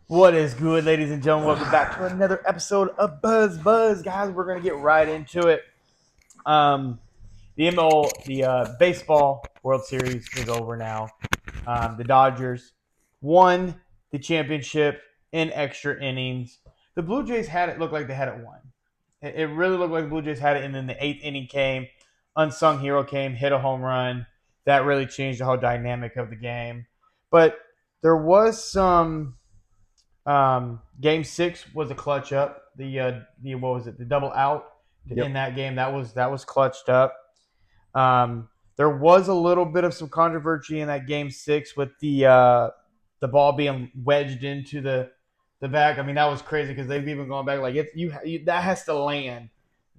What is good, ladies and gentlemen? Welcome back to another episode of Buzz Buzz, guys. We're gonna get right into it. Um, the baseball World Series is over now. The Dodgers won the championship in extra innings. The Blue Jays had it look like they had it won. It really looked like the Blue Jays had it, and then the eighth inning came. Unsung hero came, hit a home run. That really changed the whole dynamic of the game. But there was some game six was a clutch up. The what was it? The double out Yep. in that game that was clutched up. There was a little bit of some controversy in that game six with the ball being wedged into the back. I mean, that was crazy because they've even gone back like that has to land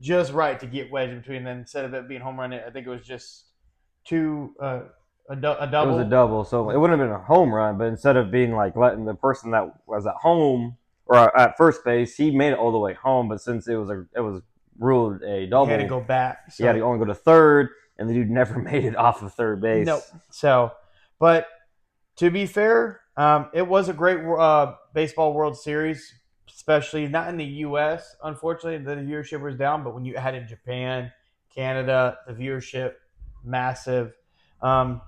just right to get wedged between them instead of it being home run. I think it was just two a It was a double. double, so it wouldn't have been a home run. But instead of being like letting the person that was at home or at first base, he made it all the way home. But since it was ruled a He had to double, go back. he had to So only go to third, and the dude never made it off of third nope. base. So, but to be fair, it was a great baseball World Series, especially not in the U.S. Unfortunately, the viewership was down, but when you had in Japan, Canada, the viewership massive. Um,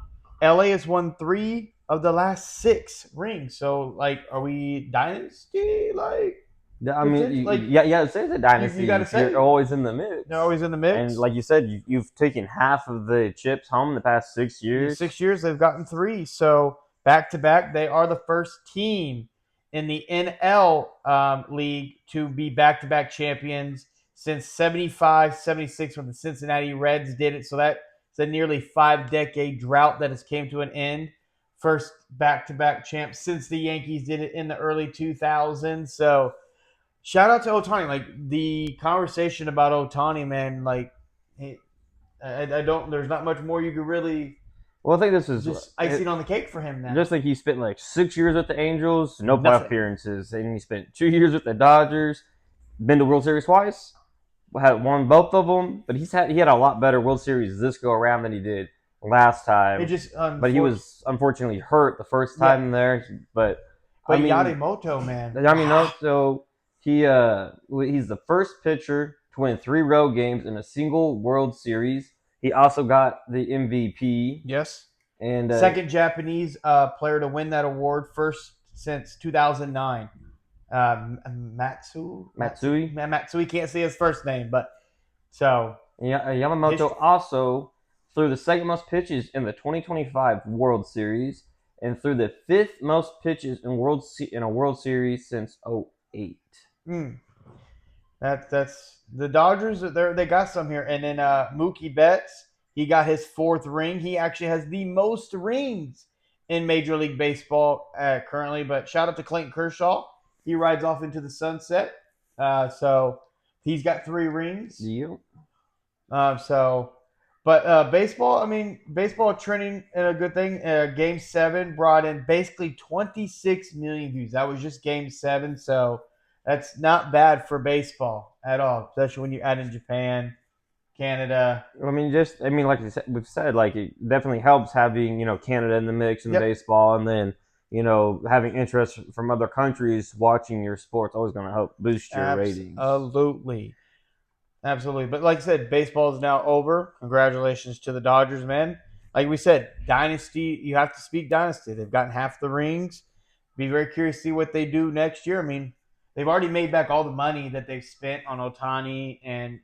LA has won 3 of the last 6 rings. So, like, are we dynasty? Like, I mean, potential? Like, yeah, it's a you got dynasty to if you're say always in the they're mix. always in the And mix. like you said, you've taken half of the chips home in the past 6 years. 6 years, they've gotten 3. So back to back, they are the first team in the NL league to be back to back champions since 75, 76 when the Cincinnati Reds did it. So that's a nearly 5 decade drought that has came to an end. First back to back champ since the Yankees did it in the early 2000s. So shout out to Otani. Like the conversation about Otani, man, like I don't. There's not much more you could really Well, I think this is just icing on the cake for him now. just like he spent like 6 years with the Angels, no playoff Nothing. appearances, and he spent 2 years with the Dodgers, been to World Series twice, had won both of them, but he had a lot better World Series this go around than he did last It time. just But he was unfortunately hurt the first yeah. time there. But I But mean, Yadamoto, man, I mean, no, so he's the first pitcher to win 3 road games in a single World Series. He also got the MVP, yes, and second Japanese player to win that award, first since 2009. Matsui. Matsui can't say his first name, but so Yamamoto history. also threw the second most pitches in the 2025 World Series and threw the fifth most pitches in a World Series since '08. Mm, that's the Dodgers. They got some here, and then Mookie Betts. He got his 4th ring. He actually has the most rings in Major League Baseball currently. But shout out to Clayton Kershaw. He rides off into the sunset. So he's got 3 rings. Yep. So, but baseball. I mean, baseball trending in a good thing. Game 7 brought in basically 26 million views. That was just Game 7. So that's not bad for baseball at all, especially when you add in Japan, Canada. Like we've said, like it definitely helps having Canada in the mix in Yep, baseball, and then having interest from other countries watching your sports always going to help boost your ratings. absolutely. Absolutely. But like I said, baseball is now over. Congratulations to the Dodgers, man. Like we said, dynasty, you have to speak dynasty. They've gotten half the rings. Be very curious to see what they do next year. I mean, they've already made back all the money that they've spent on Otani and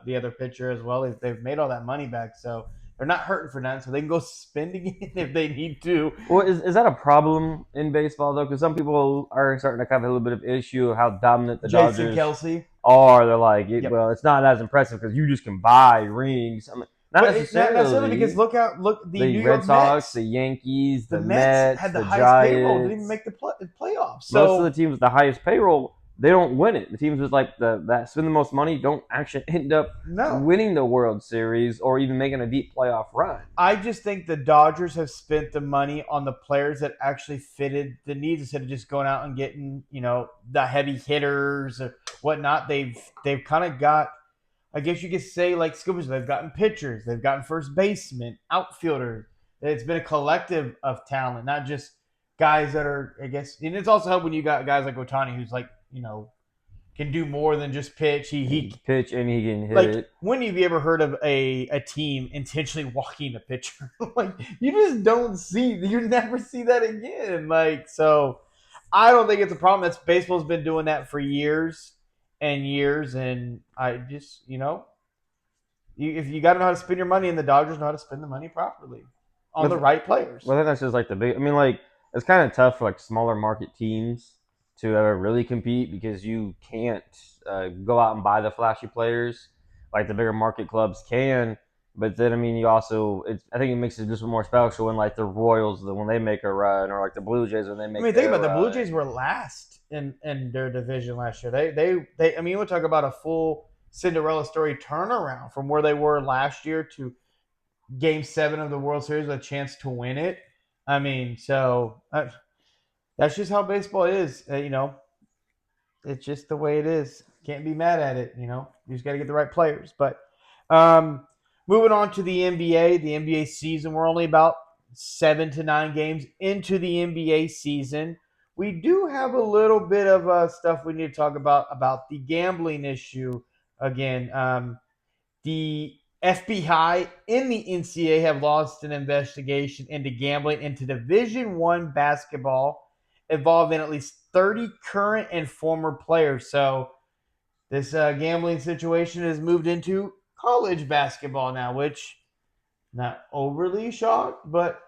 the other pitcher as well. They've made all that money back. So they're not hurting for nothing. So they can go spending it if they need to. Well, is that a problem in baseball though? Because some people are starting to have a little bit of issue of how dominant the Jason Dodgers Kelsey. are. They're like, Yep. well, it's not as impressive because you just can buy rings. I mean, not But not necessarily because necessarily. look the The New Red York Sox, the Mets. Yankees, The the Mets Mets, had the the highest payroll, didn't even Giants. make the playoffs. Most of the So teams with the highest payroll, they don't win it. The teams with like that spend the most money don't actually end up no, winning the World Series or even making a deep playoff run. I just think the Dodgers have spent the money on the players that actually fitted the needs instead of just going out and getting the heavy hitters or whatnot. They've kind of got. I guess you could say like Scoopers. They've gotten pitchers. They've gotten first baseman, outfielder. It's been a collective of talent, not just guys that are, I guess, and it's also helped when you got guys like Otani, who's like, can do more than just pitch. He pitch and he can hit like, it. when have you ever heard of a team intentionally walking a pitcher? Like, you just don't see, you never see that again. Like, so I don't think it's a problem. That's baseball's been doing that for years and years, and I just, if you got to know how to spend your money, and the Dodgers know how to spend the money properly on the But right players. Well, I think that's just like the big. I mean, like it's kind of tough for like smaller market teams to ever really compete because you can't go out and buy the flashy players like the bigger market clubs can. But then, I mean, you also, I think it makes it just more special when like the Royals, when they make a run, or like the Blue Jays when they I make mean, think their about it. The Blue run. Jays were last in their division last year. They I mean, we'll talk about a full Cinderella story turnaround from where they were last year to Game 7 of the World Series, a chance to win it. I mean, so that's just how baseball is. It's just the way it is. Can't be mad at it. You just got to get the right players. But um, moving on to the NBA season, we're only about 7 to 9 games into the NBA season. We do have a little bit of stuff we need to talk about the gambling issue again. The FBI in the NCAA have launched an investigation into gambling into Division One basketball, involving at least 30 current and former players. So this gambling situation has moved into college basketball now, which not overly shocked, but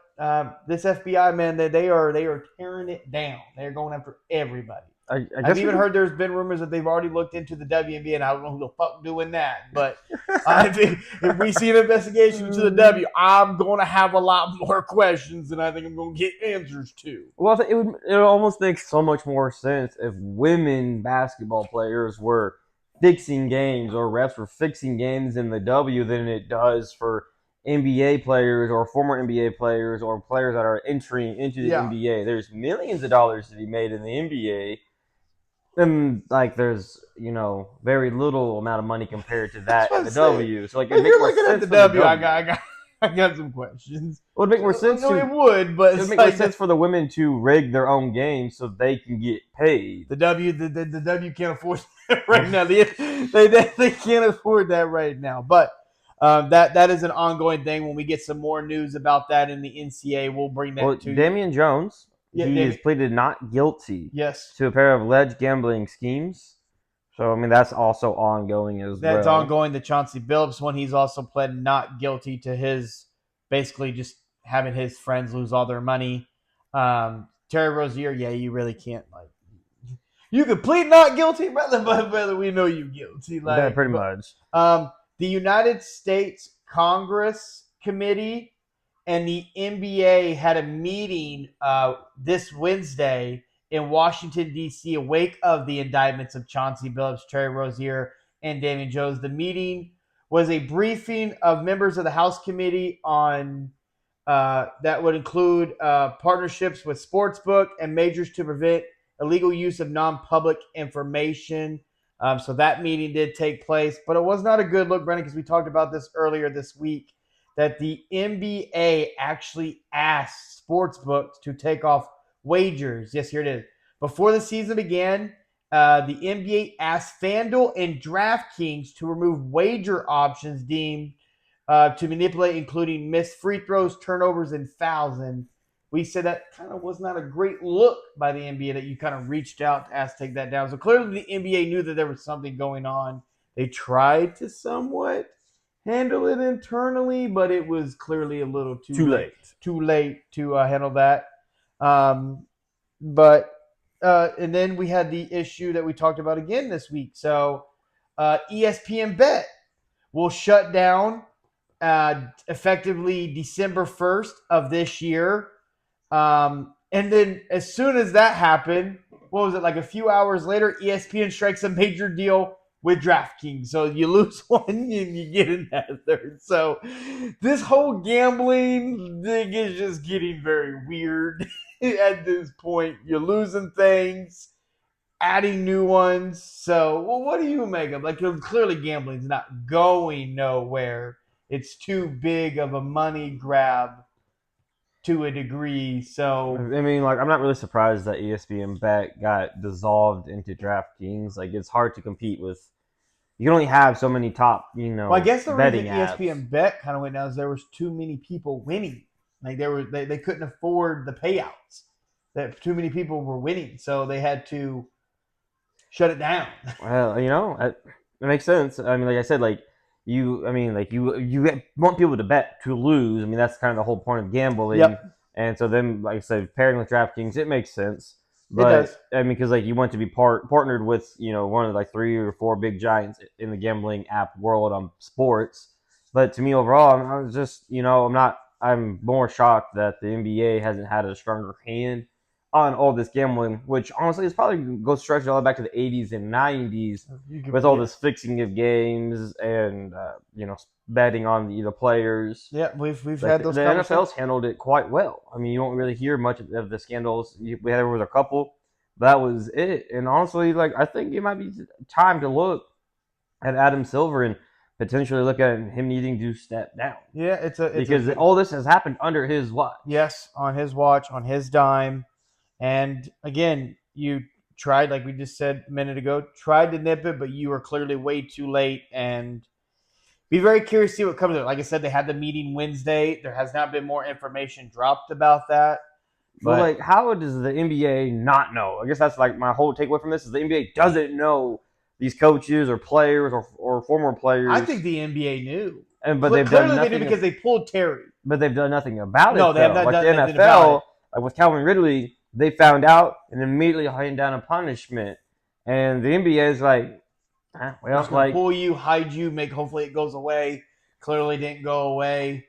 this FBI man, they are tearing it down. They're going after everybody. I I've guess we even can. heard there's been rumors that they've already looked into the WNBA, and I don't know who the fuck doing that. But I think if we see an investigation into the W, I'm going to have a lot more questions than I think I'm going to get answers to. Well, I think it almost makes so much more sense if women basketball players were fixing games or refs were fixing games in the W than it does for NBA players or former NBA players or players that are entering into the Yeah, NBA. There's millions of dollars to be made in the NBA, and like there's very little amount of money compared to that's that what in I'm the saying. W. So like If it'd make you're more looking at sense the for the W, W. I got some questions. It would make more sense No, it to would, but it would it's make more like sense for the women to rig their own games so they can get paid. the W can't afford that right now. They can't afford that right now. But that is an ongoing thing. When we get some more news about that in the NCAA, we'll bring Well, that to you. Damian Jones, Yeah, he has Damien. pleaded not guilty Yes, to a pair of alleged gambling schemes. So, I mean, that's also ongoing as that's well. ongoing. The Chauncey Billups one, he's also pled not guilty to his basically just having his friends lose all their money. Terry Rozier, yeah, you really can't like. You could plead not guilty, brother, but brother, we know you guilty. Yeah, Like, pretty but much. the United States Congress Committee and the NBA had a meeting this Wednesday in Washington, D.C., in wake of the indictments of Chauncey Billups, Terry Rozier, and Damian Jones. The meeting was a briefing of members of the House Committee on that would include partnerships with Sportsbook and majors to prevent illegal use of non-public information. So that meeting did take place, but it was not a good look, Brennan, because we talked about this earlier this week, that the NBA actually asked Sportsbook to take off wagers. Yes, here it is. Before the season began, the NBA asked FanDuel and DraftKings to remove wager options deemed to manipulate, including missed free throws, turnovers, and fouls. And we said that kind of was not a great look by the NBA that you kind of reached out to ask to take that down. So clearly the NBA knew that there was something going on. They tried to somewhat handle it internally, but it was clearly a little Too late. too late to handle that. Um, but and then we had the issue that we talked about again this week. So ESPN Bet will shut down effectively December 1st of this year. And then as soon as that happened, what was it, like a few hours later, ESPN strikes a major deal with DraftKings. So you lose one and you get another. So this whole gambling thing is just getting very weird at this point. You're losing things, adding new ones. So, well, what do you make of? Like, clearly gambling's not going nowhere. It's too big of a money grab to a degree. So I mean, like, I'm not really surprised that ESPN Bet got dissolved into DraftKings. Like, it's hard to compete with. You can only have so many top, well, I guess the reason betting apps. ESPN Bet kind of went down is there was too many people winning. Like they couldn't afford the payouts. That too many people were winning, so they had to shut it down. Well, it makes sense. I mean, like I said, you want people to bet to lose. I mean, that's kind of the whole point of gambling. Yep. And so then, like I said, pairing with DraftKings, it makes sense. It But does. I mean, because like you want to be partnered with one of like 3 or 4 big giants in the gambling app world on sports. But to me overall, I'm just I'm more shocked that the NBA hasn't had a stronger hand on all this gambling, which honestly is probably goes stretching all the way back to the 80s and 90s with all this fixing of games and betting on the players. Yeah, we've Like had those the conversations. NFL's handled it quite well. I mean, you don't really hear much of the scandals. There was a couple, but that was it. And honestly, like I think it might be time to look at Adam Silver and potentially look at him needing to step down Yeah, because all this has happened under his watch. yes, on his watch, on his dime. And again, you tried, like we just said a minute ago, tried to nip it, but you were clearly way too late. And be very curious to see what comes of it. Like I said, they had the meeting Wednesday. There has not been more information dropped about that. But But like, how does the NBA not know? I guess that's like my whole takeaway from this is the NBA doesn't know these coaches or players or former players. I think the NBA knew. But they've done Clearly, they nothing knew because they pulled Terry. But they've done nothing about it. No, they have though. not Like done the anything about NFL, like with Calvin Ridley, they found out and immediately handed down a punishment. And the NBA is like, well, Just gonna pull you, hide you, make hopefully it goes away. Clearly didn't go away.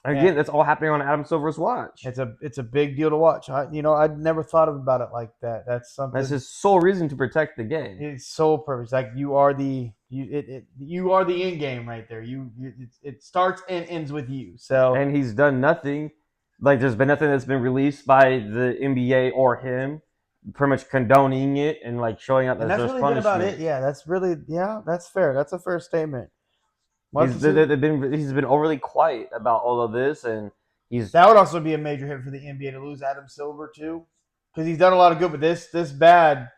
Again, that's all happening on Adam Silver's watch. It's a big deal to watch. I'd never thought about it like that. That's something. That's his sole reason to protect the game. It's so purpose. Like you are the end game right there. It starts and ends with you. So and he's done nothing. Like there's been nothing that's been released by the NBA or him, pretty much condoning it and like showing up. And that's really been about it. Yeah, that's fair. That's a fair statement. He's been overly quiet about all of this, and that would also be a major hit for the NBA to lose Adam Silver too, because he's done a lot of good, but this bad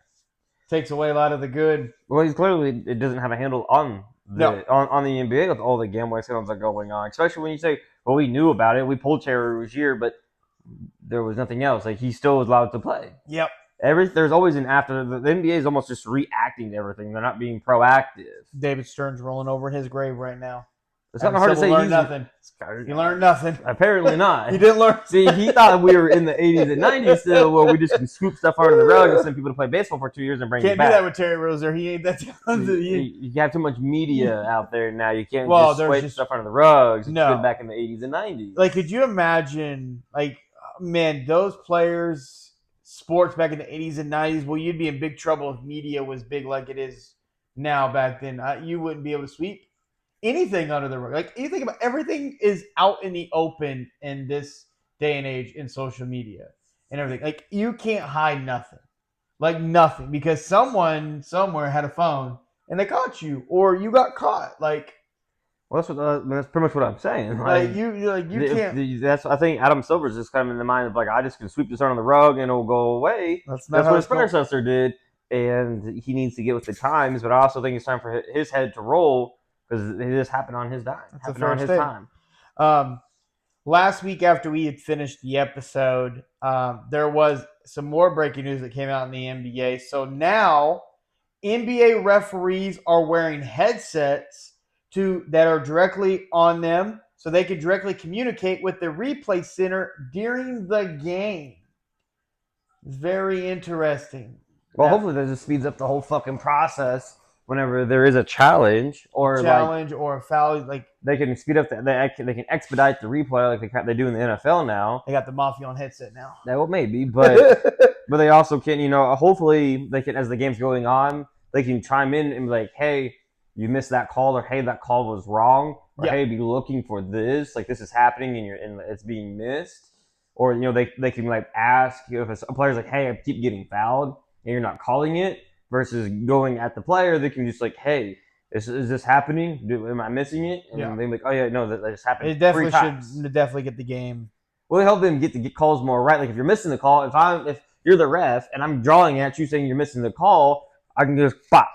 takes away a lot of the good. Well, he's clearly it doesn't have a handle on on the NBA with all the gambling scandals that are going on. Especially when you say, "Well, we knew about it. We pulled Terry Rozier, but there was nothing else. Like he still was allowed to play." Yep. There's always an after. The NBA is almost just reacting to everything. They're not being proactive. David Stern's rolling over in his grave right now. It's kind of hard to say. He learned nothing. He learned nothing. Apparently not. He didn't learn. See, he thought we were in the 80s and 90s still, where we just can scoop stuff under the rug and send people to play baseball for 2 years and bring it back. Can't do that with Terry Rozier. He ain't that talented. You have too much media out there now. You can't just sweep stuff under the rugs. It's good back in the 80s and 90s. Like, could you imagine, like, man, those players, sports back in the 80s and 90s, well, you'd be in big trouble if media was big like it is now back then. You wouldn't be able to sweep anything under the rug. Like, you think about everything is out in the open in this day and age in social media and everything. Like, you can't hide nothing. Like, nothing. Because someone somewhere had a phone and they caught you or you got caught. Like, well, that's pretty much what I'm saying. You can't. That's I think Adam Silver's just kind of in the mind of like I just can sweep this under the rug and it'll go away. That's what his predecessor did, and he needs to get with the times. But I also think it's time for his head to roll because this happened on his dime. Happened on his time. Last week after we had finished the episode, there was some more breaking news that came out in the NBA. So now NBA referees are wearing headsets that are directly on them so they can directly communicate with the replay center during the game. It's very interesting. Well, hopefully that just speeds up the whole fucking process whenever there is a challenge or a foul. Like they can speed up they can expedite the replay like they do in the NFL now. They got the Mafia on headset now. Well, maybe, but but they also can, hopefully they can, as the game's going on, they can chime in and be like, hey, you missed that call, or hey, that call was wrong, or hey, be looking for this, like this is happening and it's being missed, or they can like ask if a player's like, hey, I keep getting fouled and you're not calling it, versus going at the player, they can just like, hey, is this happening? Am I missing it? And they're like, oh yeah, no, that just happened. It definitely should definitely get the game. We'll help them get calls more right. Like if you're missing the call, if you're the ref and I'm drawing at you saying you're missing the call, I can just pop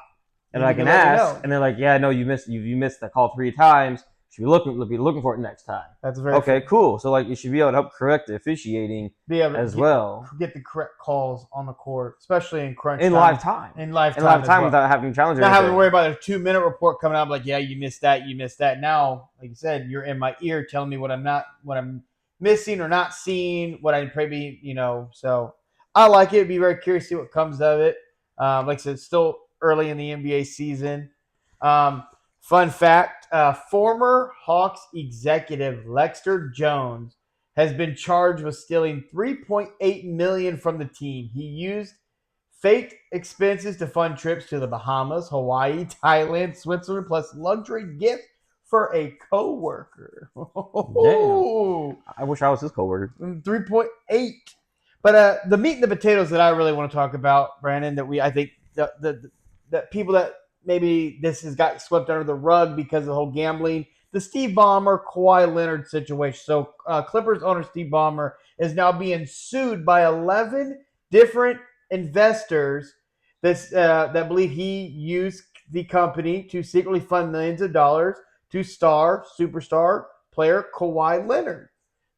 and You I can can let me ask, know. and they're like, yeah, no, you missed the call 3 times. You should be looking for it next time. That's very Okay, fair. cool. So like you should be able to help correct the officiating Be able to as well get the correct calls on the court, especially in crunch in time. live time. In live In time, live time as well. without having to challenge Not having to anything. worry about a 2-minute report coming out like, yeah, you missed that, you missed that. Now, like you said, you're in my ear telling me what I'm missing or not seeing, what I maybe, So I like it. Be very curious to see what comes of it. Like I said, it's still early in the NBA season. Fun fact: former Hawks executive Lexter Jones has been charged with stealing $3.8 million from the team. He used faked expenses to fund trips to the Bahamas, Hawaii, Thailand, Switzerland, plus luxury gift for a coworker. Damn. I wish I was his coworker. 3.8. But the meat and the potatoes that I really want to talk about, Brandon, I think that people that maybe this has got swept under the rug because of the whole gambling, the Steve Ballmer, Kawhi Leonard situation. So Clippers owner Steve Ballmer is now being sued by 11 different investors that believe he used the company to secretly fund millions of dollars to superstar player Kawhi Leonard.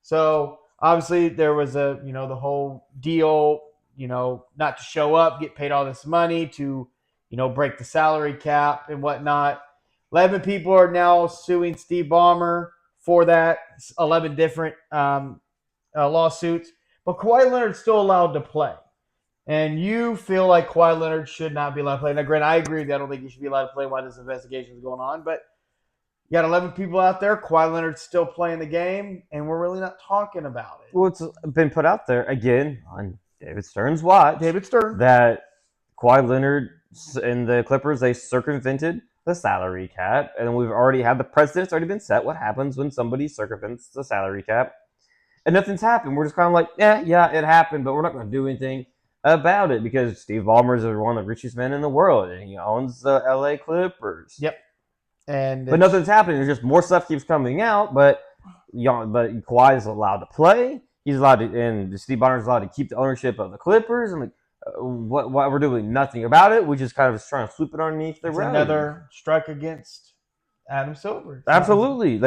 So obviously there was the whole deal, not to show up, get paid all this money to, break the salary cap and whatnot. 11 people are now suing Steve Ballmer for that. 11 different lawsuits, but Kawhi Leonard's still allowed to play. And you feel like Kawhi Leonard should not be allowed to play. Now, granted, I agree with you. I don't think he should be allowed to play while this investigation is going on. But you got 11 people out there. Kawhi Leonard's still playing the game, and we're really not talking about it. Well, it's been put out there again on David Stern's watch. David Stern. That Kawhi Leonard and the Clippers, they circumvented the salary cap. And we've already had the precedent's already been set. What happens when somebody circumvents the salary cap? And nothing's happened. We're just kind of like, yeah, it happened, but we're not going to do anything about it because Steve Ballmer is one of the richest men in the world, and he owns the LA Clippers. Yep. But nothing's happening. There's just more stuff keeps coming out. But Kawhi is allowed to play. He's allowed to, and Steve Ballmer is allowed to keep the ownership of the Clippers. And what we're doing nothing about it. We just kind of trying to sweep it underneath the rug. Another strike against Adam Silver. Absolutely,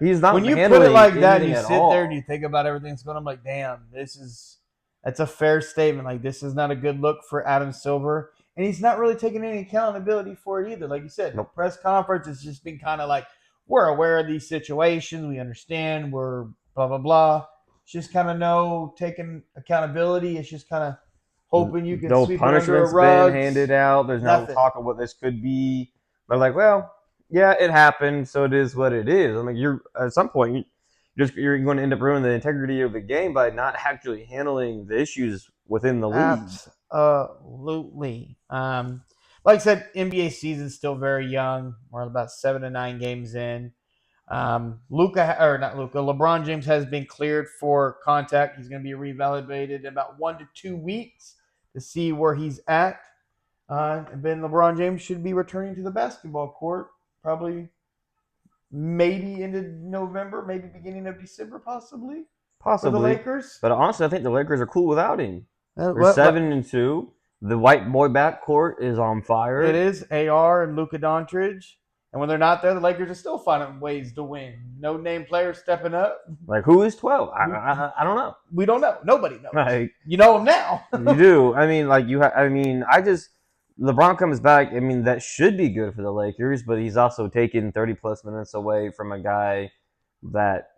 he's not. When you put it like that, and you sit there and you think about everything that's going on, I'm like, damn, that's a fair statement. Like, this is not a good look for Adam Silver. And he's not really taking any accountability for it either. Like you said, nope. The press conference has just been kind of like, we're aware of these situations. We understand. We're blah, blah, blah. It's just kind of taking accountability. It's just kind of hoping you can sweep it under a rug. Been handed out. There's no talk of what this could be. They're like, well, yeah, it happened, so it is what it is. I mean, you're at some point you're going to end up ruining the integrity of the game by not actually handling the issues within the league. Absolutely. Like I said, NBA season's still very young. We're about 7 to 9 games in. LeBron James has been cleared for contact. He's going to be reevaluated in about 1 to 2 weeks to see where he's at. And then LeBron James should be returning to the basketball court probably maybe into November, maybe beginning of December, possibly. For the Lakers. But honestly, I think the Lakers are cool without him. They're 7-2. The white boy backcourt is on fire. It is AR and Luka Doncic. And when they're not there, the Lakers are still finding ways to win. No name players stepping up. Like, who is 12? I don't know. We don't know. Nobody knows. Like, you know them now. You do. I mean, LeBron comes back. I mean, that should be good for the Lakers, but he's also taken 30-plus minutes away from a guy that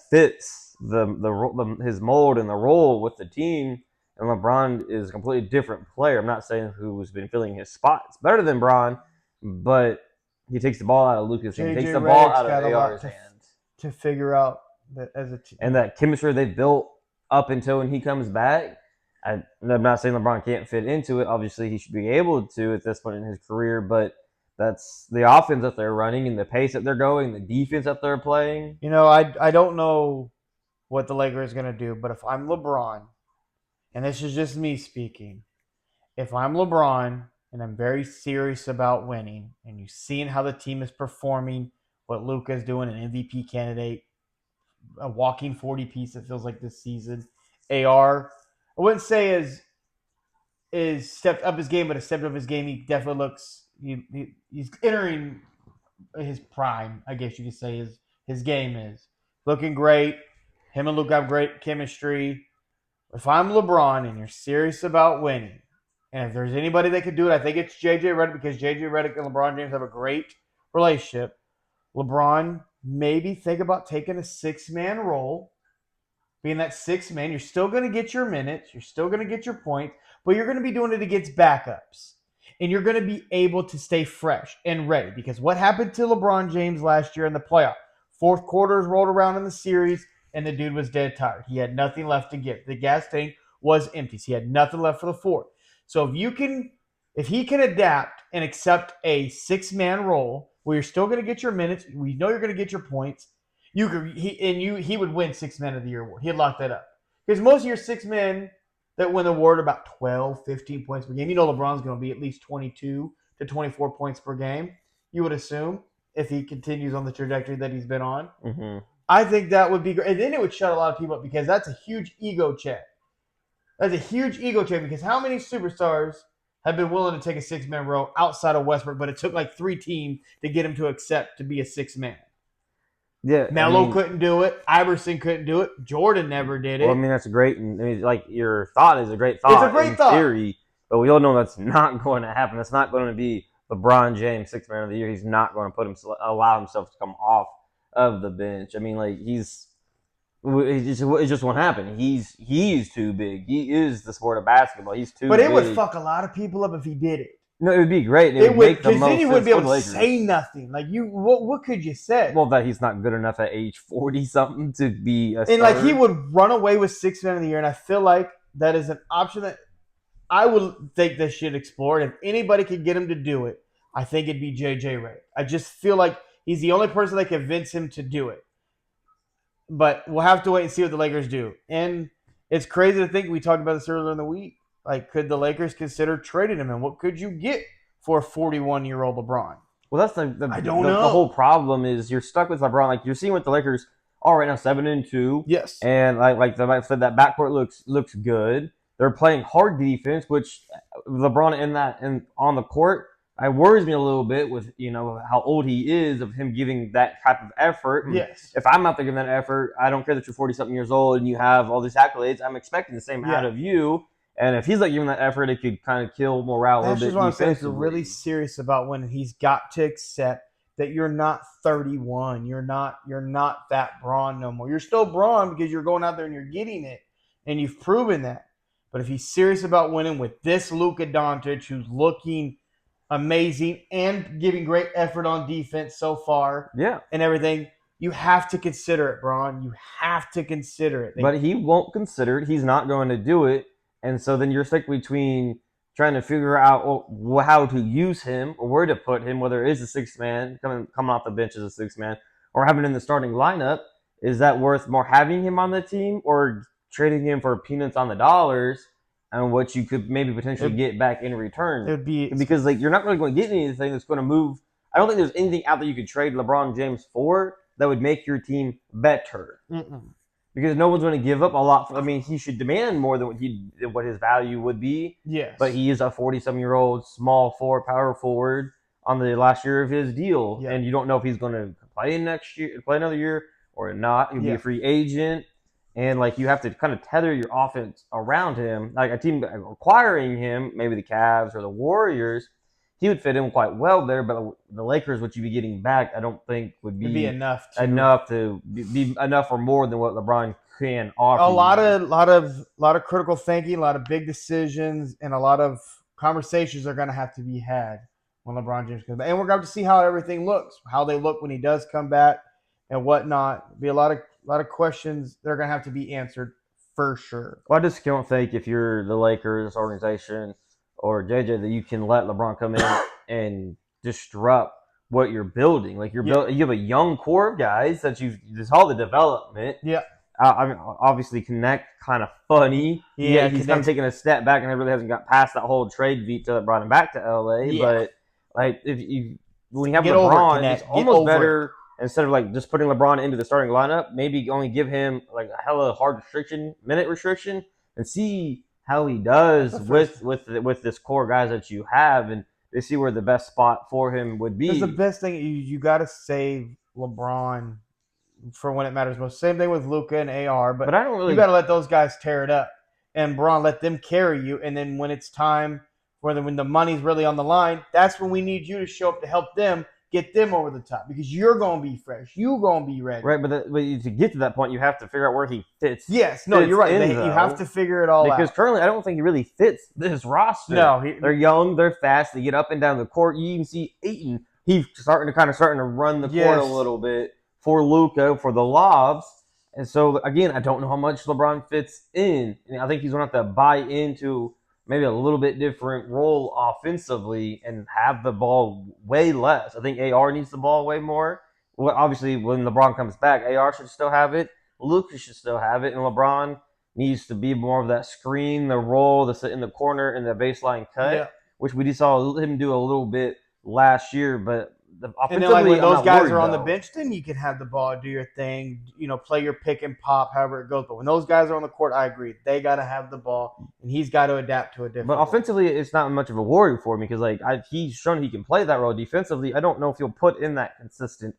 fits his mold and the role with the team. And LeBron is a completely different player. I'm not saying who's been filling his spot. It's better than Bron, but he takes the ball out of Lucas and he takes the ball out of AR's hands to figure out that as a team. And that chemistry they built up until when he comes back. I'm not saying LeBron can't fit into it. Obviously, he should be able to at this point in his career, but that's the offense that they're running and the pace that they're going, the defense that they're playing. I don't know what the Lakers are going to do, but if I'm LeBron, and this is just me speaking, if I'm LeBron and I'm very serious about winning, and you've seen how the team is performing, what Luka is doing, an MVP candidate, a walking 40 piece. It feels like this season. AR, I wouldn't say is stepped up his game, but a stepped up his game. He definitely looks he's entering his prime. I guess you could say his game is looking great. Him and Luke have great chemistry. If I'm LeBron and you're serious about winning, and if there's anybody that could do it, I think it's JJ Redick because JJ Redick and LeBron James have a great relationship. LeBron, maybe think about taking a 6-man role, being that 6-man. You're still going to get your minutes, you're still going to get your points, but you're going to be doing it against backups. And you're going to be able to stay fresh and ready because what happened to LeBron James last year in the playoff? Fourth quarters rolled around in the series, and the dude was dead tired. He had nothing left to give. The gas tank was empty. So he had nothing left for the fourth. So if he can adapt and accept a 6-man role where you're still going to get your minutes, we know you're going to get your points. He would win 6-man of the year award. He'd lock that up because most of your 6-men that win the award are about 12, 15 points per game. You know LeBron's going to be at least 22 to 24 points per game. You would assume if he continues on the trajectory that he's been on. Mm-hmm. I think that would be great. And then it would shut a lot of people up because that's a huge ego check. That's a huge ego check because how many superstars have been willing to take a 6-man role outside of Westbrook, but it took like 3 teams to get him to accept to be a 6-man. Yeah, Melo couldn't do it. Iverson couldn't do it. Jordan never did it. Well, I mean, that's a great. I mean, like your thought is a great thought. It's a great thought. Theory, but we all know that's not going to happen. That's not going to be LeBron James 6-man of the year. He's not going to allow himself to come off of the bench. I mean, like it just won't happen. He's too big. He is the sport of basketball. He's too. But big. It would fuck a lot of people up if he did it. No, it would be great. It would make the because most then you wouldn't be sense able for to the say Lakers. nothing. Like what could you say? Well, that he's not good enough at age 40 something to be a and starter. like he would run away with 6-man of the year, and I feel like that is an option that I would think they should explore. And if anybody could get him to do it, I think it'd be JJ Redick. I just feel like he's the only person that can convince him to do it. But we'll have to wait and see what the Lakers do. And it's crazy to think we talked about this earlier in the week. Like, could the Lakers consider trading him? And what could you get for a 41-year-old LeBron? Well, that's I don't know. The whole problem is you're stuck with LeBron. Like you're seeing what the Lakers are right now, 7-2. Yes. And like I said, that backcourt looks good. They're playing hard defense, which LeBron on the court, it worries me a little bit with how old he is of him giving that type of effort. And yes. If I'm out there giving that effort, I don't care that you're 40-something years old and you have all these accolades. I'm expecting the same out of you. And if he's like giving that effort, it could kind of kill morale a little bit. That's just what I'm saying. If you're really serious about winning, he's got to accept that you're not 31. You're not that Braun no more. You're still Braun because you're going out there and you're getting it, and you've proven that. But if he's serious about winning with this Luka Doncic, who's looking amazing and giving great effort on defense so far, and everything, you have to consider it, Braun. You have to consider it. But he won't consider it. He's not going to do it. And so then you're stuck between trying to figure out how to use him or where to put him, whether it is a 6-man, coming off the bench as a 6-man, or having in the starting lineup. Is that worth more having him on the team or trading him for peanuts on the dollars and what you could maybe potentially get back in return? It would be because like you're not really going to get anything that's going to move. I don't think there's anything out there you could trade LeBron James for that would make your team better. Because no one's going to give up a lot. He should demand more than what his value would be. Yes. But he is a 40-some-year-old small forward, power forward on the last year of his deal. Yeah. And you don't know if he's going to play another year or not. He'll be a free agent. And, like, you have to kind of tether your offense around him. Like, a team acquiring him, maybe the Cavs or the Warriors, he would fit in quite well there. But the Lakers, what you'd be getting back, I don't think would be enough to be enough or more than what LeBron can offer. A lot of critical thinking, a lot of big decisions, and a lot of conversations are going to have to be had when LeBron James comes back. And we're going to see how everything looks, how they look when he does come back and whatnot. There'll be a lot of questions that are going to have to be answered for sure. Well, I just don't think if you're the Lakers organization or JJ that you can let LeBron come in and disrupt what you're building. Like you have a young core of guys that there's all the development. Yeah. Obviously Connect kind of funny. Yeah, he's kind of taking a step back and it really hasn't got past that whole trade veto that brought him back to LA. Yeah. But like when you have LeBron, it's almost better instead of like just putting LeBron into the starting lineup, maybe only give him like a hella hard minute restriction, and see how he does That's the with this core guys that you have, and they see where the best spot for him would Because the be. best thing you got to save LeBron for when it matters most. Same thing with Luka and AR, but But I don't you really. got to let those guys tear it up, and Braun let them carry you. And then when it's time, when the money's really on the line, that's when we need you to show up to help them get them over the top because you're gonna be fresh, you're gonna be ready. Right, but to get to that point, you have to figure out where he fits. Yes, no, you're right. in, You have to figure it all because out. currently I don't think he really fits this roster. No, they're young, they're fast, they get up and down the court. You even see Ayton, he's starting to run the court a little bit for Luka for the lobs. And so again, I don't know how much LeBron fits in. And I think he's gonna have to buy into maybe a little bit different role offensively and have the ball way less. I think AR needs the ball way more. Well, obviously, when LeBron comes back, AR should still have it. Lucas should still have it, and LeBron needs to be more of that screen, the roll, the sit in the corner, and the baseline cut, which we just saw him do a little bit last year. But and then, like when those guys are on the bench, then you can have the ball, do your thing, play your pick and pop, however it goes. But when those guys are on the court, I agree, they got to have the ball, and he's got to adapt to a different. But offensively, it's not much of a worry for me because he's shown he can play that role. Defensively, I don't know if he'll put in that consistent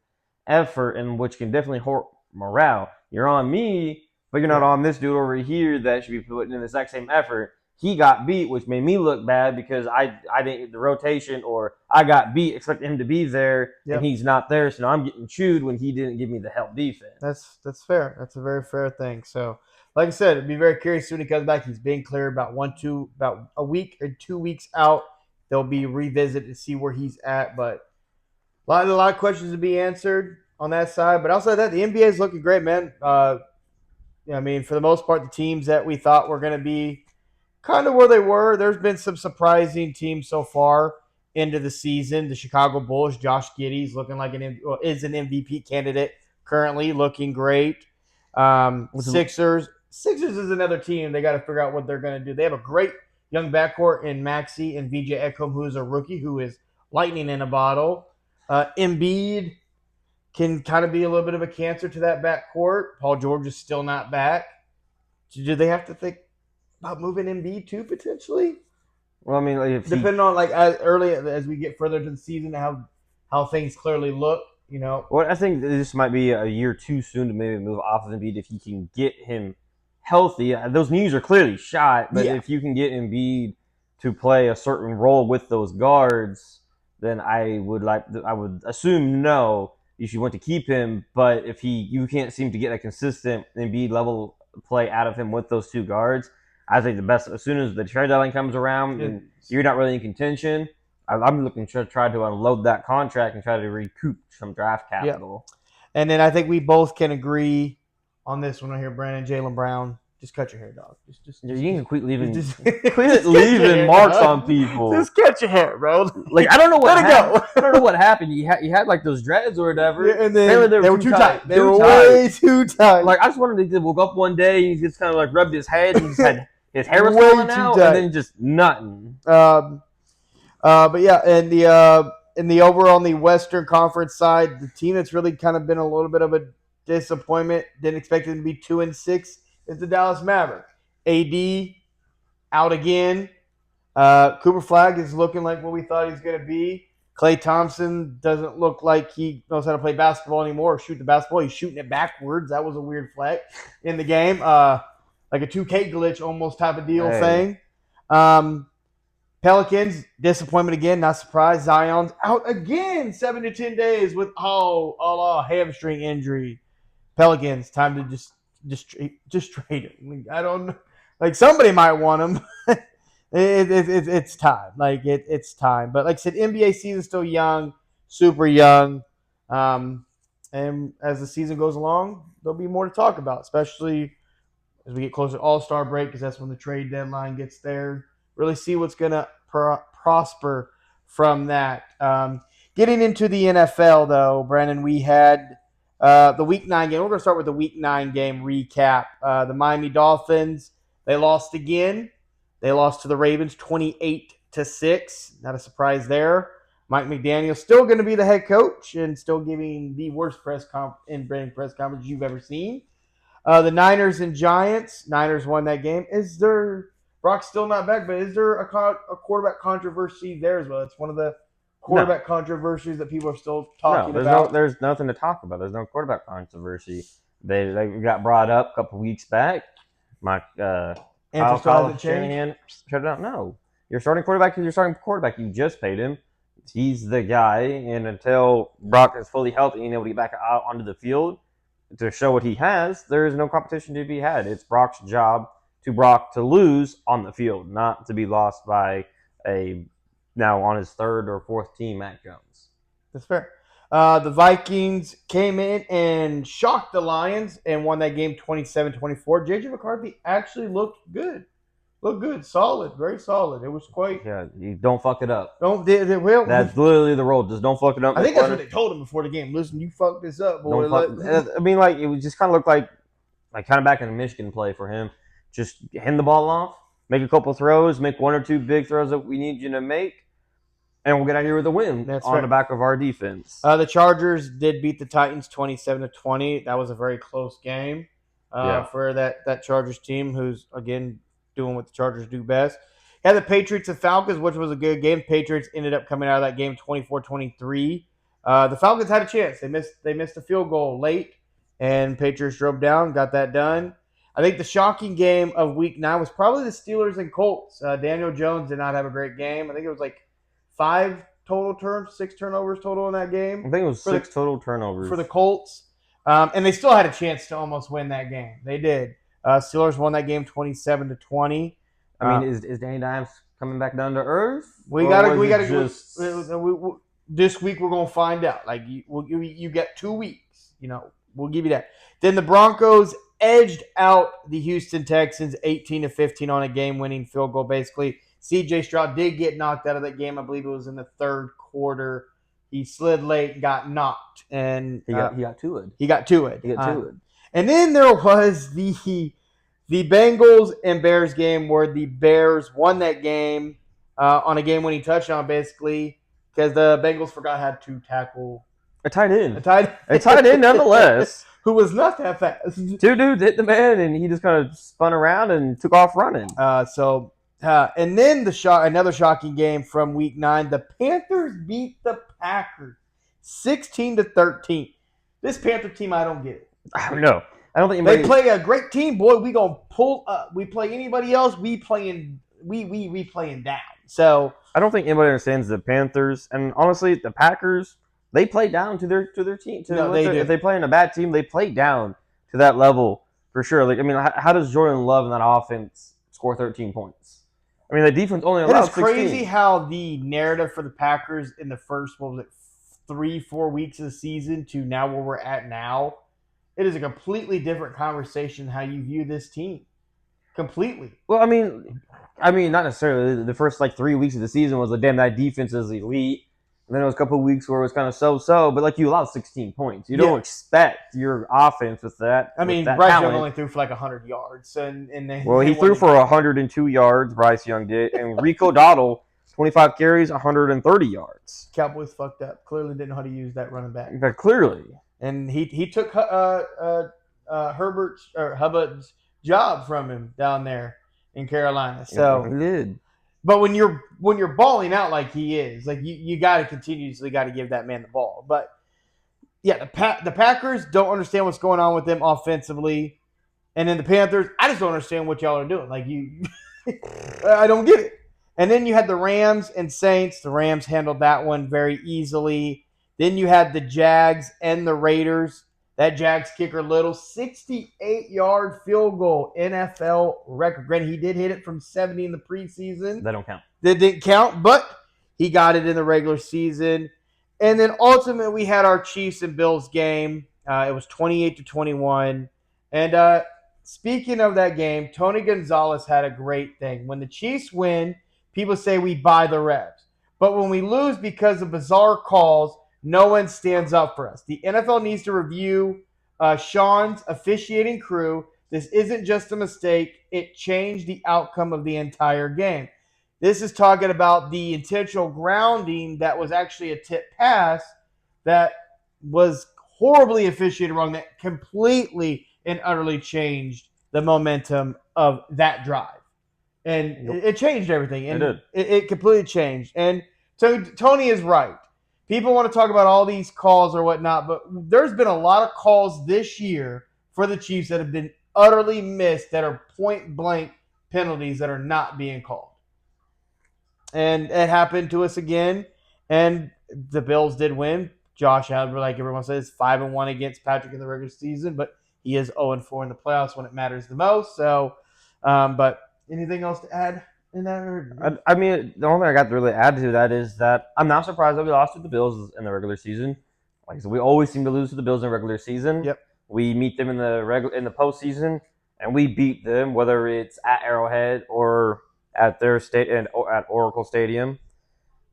effort, and which can definitely hurt morale. You're on me, but you're not on this dude over here that should be putting in the exact same effort. He got beat, which made me look bad because I didn't get the rotation, or I got beat expecting him to be there, and he's not there. So now I'm getting chewed when he didn't give me the help defense. That's fair. That's a very fair thing. So, like I said, I'd be very curious when he comes back. He's being clear about about a week or 2 weeks out. They'll be revisited to see where he's at. But a lot of questions to be answered on that side. But outside that, the NBA is looking great, man. For the most part, the teams that we thought were going to be kind of where they were. There's been some surprising teams so far into the season. The Chicago Bulls, Josh Giddey's looking like is an MVP candidate currently, looking great. Sixers is another team. They got to figure out what they're going to do. They have a great young backcourt in Maxey and VJ Ekholm, who is a rookie, who is lightning in a bottle. Embiid can kind of be a little bit of a cancer to that backcourt. Paul George is still not back. Do they have to think about moving Embiid too, potentially? Well, I mean, depending on as early as we get further into the season, how things clearly look, Well, I think this might be a year too soon to maybe move off of Embiid if he can get him healthy. Those knees are clearly shot, but if you can get Embiid to play a certain role with those guards, then I would assume no, you should want to keep him. But if you can't seem to get a consistent Embiid level play out of him with those two guards, I think the best, as soon as the trade deadline comes around and you're not really in contention, I'm looking to try to unload that contract and try to recoup some draft capital. And then I think we both can agree on this one right here, Brandon. Jaylen Brown, just cut your hair, dog. You can quit leaving marks on people. Just cut your hair, bro. I don't know what happened. I don't know what happened. You had like those dreads or whatever, and then they were too tight. They were way too tight. I just wanted to woke up one day and he just kind of rubbed his head and just had his hair was falling out, and then just nothing. But yeah, and in the overall on the Western Conference side, the team that's really kind of been a little bit of a disappointment, didn't expect it to be 2-6, is the Dallas Mavericks. AD out again. Cooper Flag is looking like what we thought he was going to be. Klay Thompson doesn't look like he knows how to play basketball anymore or shoot the basketball. He's shooting it backwards. That was a weird flex in the game. Like a 2K glitch almost type of deal thing. Pelicans, disappointment again, not surprised. Zion's out again, 7 to 10 days with hamstring injury. Pelicans, time to just trade him. I don't know. Somebody might want him. It's time. It's time. But like I said, NBA season's still young, super young. And as the season goes along, there'll be more to talk about, especially as we get closer to All-Star break, because that's when the trade deadline gets there. Really see what's going to prosper from that. Getting into the NFL, though, Brandon, we had the Week 9 game. We're going to start with the Week 9 game recap. The Miami Dolphins, they lost again. They lost to the Ravens 28-6. Not a surprise there. Mike McDaniel still going to be the head coach and still giving the worst press conference you've ever seen. The Niners and Giants. Niners won that game. Is there Brock's still not back, but is there a quarterback controversy there as well? It's one of the No, quarterback controversies that people are still no, talking about. there's nothing to talk about. There's no quarterback controversy. They got brought up a couple weeks back. My Answer still Kyle hasn't changed. Shanahan shut it out. No, your starting quarterback is your starting quarterback. You just paid him. He's the guy, and until Brock is fully healthy and able to get back out onto the field to show what he has, there is no competition to be had. It's Brock's job to lose on the field, not to be lost by a now on his third or fourth team, Mac Jones. That's fair. The Vikings came in and shocked the Lions and won that game 27-24. J.J. McCarthy actually looked good. Looked good. Solid. Very solid. It was quite. Yeah, you don't fuck it up. Well, That's literally the role. Just don't fuck it up. I think that's what they told him before the game. Listen, you fucked this up, boy. I mean, like it would just kind of look like kind of back in the Michigan play for him. Just hand the ball off, make a couple throws, make one or two big throws that we need you to make, and we'll get out here with a win That's on right. the back of our defense. The Chargers did beat the Titans 27-20. That was a very close game for that Chargers team, who's again doing what the Chargers do best. Had the Patriots and Falcons, which was a good game. Patriots ended up coming out of that game 24-23. The Falcons had a chance. They missed a field goal late, and Patriots drove down, got that done. I think the shocking game of Week 9 was probably the Steelers and Colts. Daniel Jones did not have a great game. I think it was like 6 turnovers total in that game. I think it was six total turnovers for the Colts. And they still had a chance to almost win that game. They did. Steelers won that game 27-20. I mean, is Danny Dimes coming back down to earth? We gotta this week we're gonna find out. Like you get 2 weeks. We'll give you that. Then the Broncos edged out the Houston Texans 18-15 on a game-winning field goal. Basically, C.J. Stroud did get knocked out of that game. I believe it was in the third quarter. He slid late and got knocked, and he got to it. He got to it. And then there was the Bengals and Bears game where the Bears won that game on a game-winning touchdown, basically, because the Bengals forgot how to tackle a tight end. A tight end, nonetheless. Who was not that fast. 2 dudes hit the man, and he just kind of spun around and took off running. And then another shocking game from Week 9. The Panthers beat the Packers 16-13. This Panther team, I don't get it. I don't know. I don't think they play a great team, boy. We gonna pull up. We play anybody else. We playing down. So I don't think anybody understands the Panthers, and honestly, the Packers. They play down to their team. If they play in a bad team, they play down to that level for sure. Like, I mean, how does Jordan Love in that offense score 13 points? I mean, the defense only allowed 16. It's crazy how the narrative for the Packers in the first 3-4 weeks of the season to now where we're at now, it is a completely different conversation how you view this team. Completely. Well, I mean, not necessarily. The first 3 weeks of the season was damn, that defense is elite. And then there was a couple of weeks where it was kind of so-so, but you allowed 16 points. You don't expect your offense with that. I mean, that Bryce talent. Young only threw for 100 yards, and he threw for 102 yards. Bryce Young did, and Rico Dowdle 25 carries, 130 yards. Cowboys fucked up. Clearly didn't know how to use that running back. But clearly, and he took Hubbard's job from him down there in Carolina. So he did. But when you're balling out like he is, you got to continuously give that man the ball. But yeah, the Packers don't understand what's going on with them offensively, and then the Panthers, I just don't understand what y'all are doing. I don't get it. And then you had the Rams and Saints. The Rams handled that one very easily. Then you had the Jags and the Raiders. That Jags kicker, Little, 68-yard field goal, NFL record. Granted, he did hit it from 70 in the preseason. That don't count. That didn't count, but he got it in the regular season. And then ultimately, we had our Chiefs and Bills game. It was 28-21. And speaking of that game, Tony Gonzalez had a great thing. When the Chiefs win, people say we buy the refs. But when we lose because of bizarre calls, no one stands up for us. The NFL needs to review Sean's officiating crew. This isn't just a mistake. It changed the outcome of the entire game. This is talking about the intentional grounding that was actually a tip pass that was horribly officiated wrong, that completely and utterly changed the momentum of that drive. And it changed everything. And it completely changed. And so Tony is right. People want to talk about all these calls or whatnot, but there's been a lot of calls this year for the Chiefs that have been utterly missed, that are point blank penalties that are not being called. And it happened to us again. And the Bills did win. Josh Allen, like everyone says, 5-1 against Patrick in the regular season, but he is 0-4 in the playoffs when it matters the most. So, but anything else to add in that? I mean, the only thing I got to really add to that is that I'm not surprised that we lost to the Bills in the regular season. Like I said, we always seem to lose to the Bills in the regular season. Yep. We meet them in the postseason, and we beat them, whether it's at Arrowhead or at their state and at Oracle Stadium.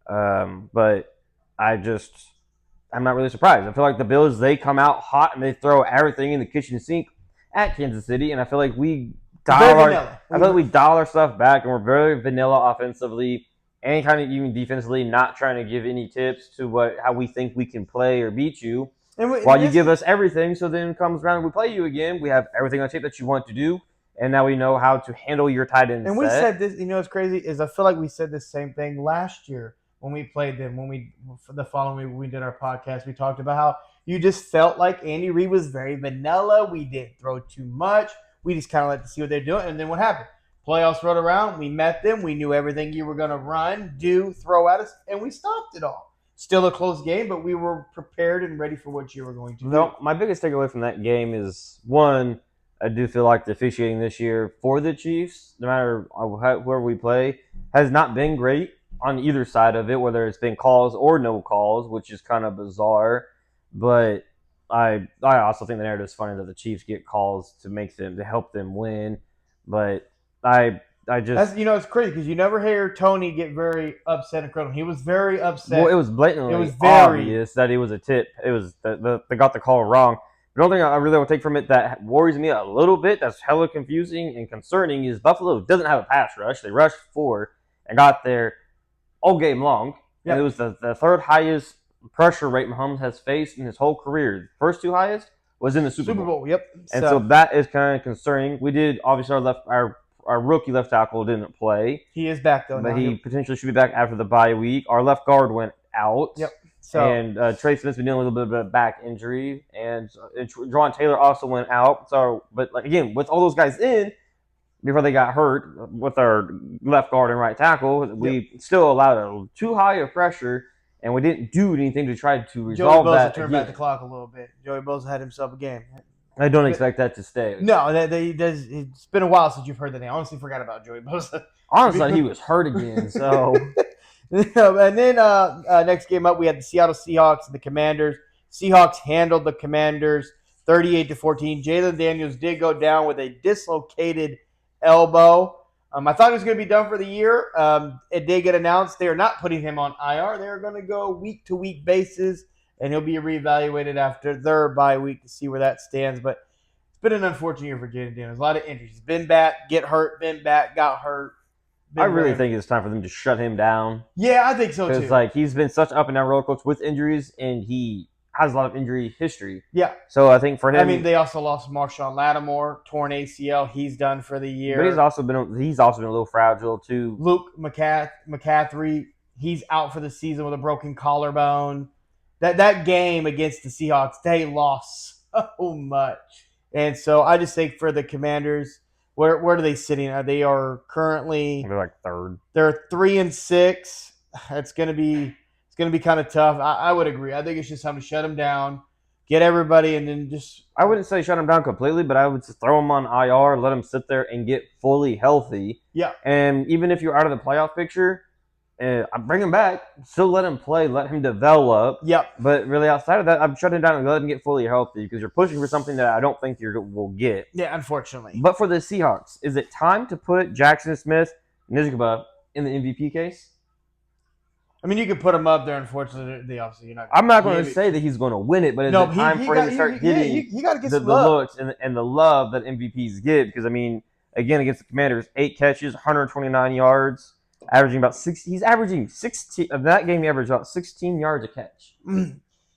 But I'm not really surprised. I feel like the Bills, they come out hot and they throw everything in the kitchen sink at Kansas City, and I feel like we dial our stuff back, and we're very vanilla offensively and kind of even defensively, not trying to give any tips to how we think we can play or beat you. While you give us everything, so then it comes around and we play you again. We have everything on tape that you want to do, and now we know how to handle your tight end. And we said this, what's crazy is I feel like we said the same thing last year when we played them. The following week we did our podcast, we talked about how you just felt like Andy Reid was very vanilla. We didn't throw too much. We just kind of like to see what they're doing. And then what happened? Playoffs rolled around. We met them. We knew everything you were going to run, do, throw at us, and we stopped it all. Still a close game, but we were prepared and ready for what you were going to do. No, my biggest takeaway from that game is, one, I do feel like the officiating this year for the Chiefs, no matter where we play, has not been great on either side of it, whether it's been calls or no calls, which is kind of bizarre. But I also think the narrative is funny that the Chiefs get calls to help them win. But it's crazy because you never hear Tony get very upset and critical. He was very upset. Well, it was blatantly obvious that it was a tip. It was they got the call wrong. The only thing I really want to take from it that worries me a little bit, that's hella confusing and concerning, is Buffalo doesn't have a pass rush. They rushed 4 and got there all game long. Yep. And it was the third highest pressure rate Mahomes has faced in his whole career. The first 2 highest was in the Super Bowl. Yep. And so that is kind of concerning. We did, obviously, our rookie left tackle didn't play. He is back, though. But he potentially should be back after the bye week. Our left guard went out. Yep. And Trey Smith's been dealing with a little bit of back injury. And Jawan Taylor also went out. But again, with all those guys in, before they got hurt, with our left guard and right tackle, we still allowed too high of pressure, and we didn't do anything to try to resolve that. Joey Bosa turned back the clock a little bit. Joey Bosa had himself a game. I don't expect that to stay. No, it's been a while since you've heard that name. I honestly forgot about Joey Bosa. Honestly, he was hurt again. So, and then next game up, we had the Seattle Seahawks and the Commanders. Seahawks handled the Commanders 38-14. Jalen Daniels did go down with a dislocated elbow. I thought he was going to be done for the year. It did get announced they are not putting him on IR. They are going to go week-to-week basis, and he'll be reevaluated after their bye week to see where that stands. But it's been an unfortunate year for Jalen Daniels. A lot of injuries. He's been back, get hurt, been back, got hurt. I really think it's time for them to shut him down. Yeah, I think so too. Because he's been such up and down roller coaster with injuries, and he has a lot of injury history. Yeah. So I think for him, they also lost Marshawn Lattimore, torn ACL. He's done for the year. But he's also been a little fragile too. Luke McCaffrey, he's out for the season with a broken collarbone. That game against the Seahawks, they lost so much. And so I just think for the Commanders, where are they sitting? They are currently, they're like third. They're 3-6. It's gonna be kind of tough. I would agree. I think it's just time to shut them down, get everybody, and then just. I wouldn't say shut them down completely, but I would just throw them on IR, let them sit there and get fully healthy. Yeah. And even if you're out of the playoff picture, I bring him back, still let him play, let him develop. Yep. But really, outside of that, I'm shutting down and let him get fully healthy because you're pushing for something that I don't think you will get. Yeah, unfortunately. But for the Seahawks, is it time to put Jackson Smith, Njigba in the MVP case? I mean, you could put him up there. Unfortunately, obviously, you're not. I'm not going to say that he's going to win it, but it's time for him to start getting he got to get the some love. looks and the love that MVPs get. Because I mean, again, against the Commanders, 8 catches, 129 yards. averaging about 60. He's averaging 16 of that game. He averaged about 16 yards a catch,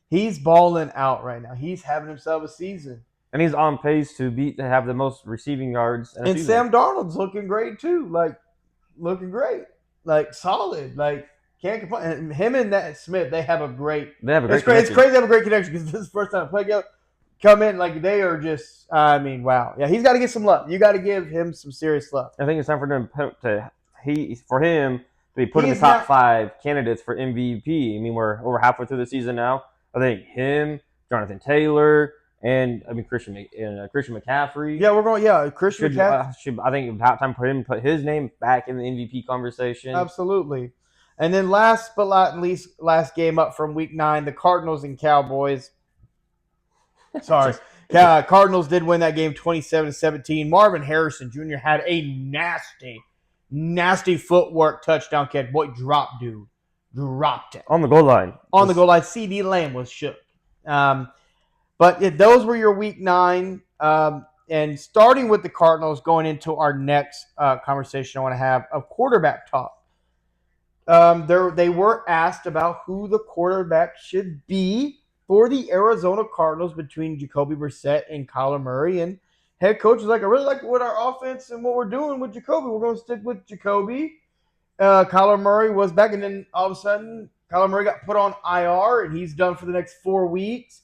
He's balling out right now. He's having himself a season. and he's on pace to have the most receiving yards in a And season. Sam Darnold's looking great too. Like looking great. Like solid. Like can't complain. And him and that Smith, they have a great. They have a great. It's crazy. It's crazy to have a great connection because this is the first time they play together. Come in like they are just. I mean, wow. Yeah, he's got to get some love. You got to give him some serious love. I think it's time for him for him to be put in the He's top not- 5 candidates for MVP. I mean, we're over halfway through the season now. I think him, Jonathan Taylor, and Christian McCaffrey. Yeah, we're going. Yeah, Christian should, McCaffrey. I think it's about time for him to put his name back in the MVP conversation. Absolutely. And then last but not least, last game up from Week 9, the Cardinals and Cowboys. Sorry. Cardinals did win that game 27-17. Marvin Harrison Jr. had a nasty footwork touchdown catch. Boy, dropped it. On the goal line. On the goal line. CD Lamb was shook. But those were your Week 9. And starting with the Cardinals, going into our next conversation I want to have of quarterback talk. They were asked about who the quarterback should be for the Arizona Cardinals between Jacoby Brissett and Kyler Murray. And head coach was like, I really like what our offense and what we're doing with Jacoby. We're going to stick with Jacoby. Kyler Murray was back, and then all of a sudden, Kyler Murray got put on IR, and he's done for the next 4 weeks.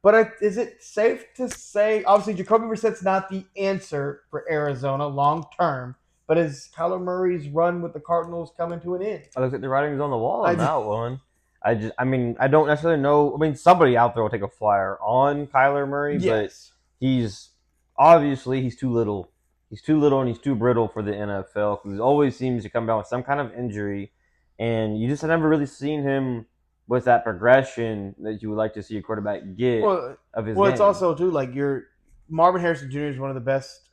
But is it safe to say, obviously, Jacoby Brissett's not the answer for Arizona long term, but is Kyler Murray's run with the Cardinals coming to an end? I looked at the writings on the wall on that one. I don't necessarily know. I mean, somebody out there will take a flyer on Kyler Murray, Yes. but he's too little. He's too little and he's too brittle for the NFL because he always seems to come down with some kind of injury, and you just have never really seen him with that progression that you would like to see a quarterback get of his game. It's also, too, like Marvin Harrison Jr. is one of the best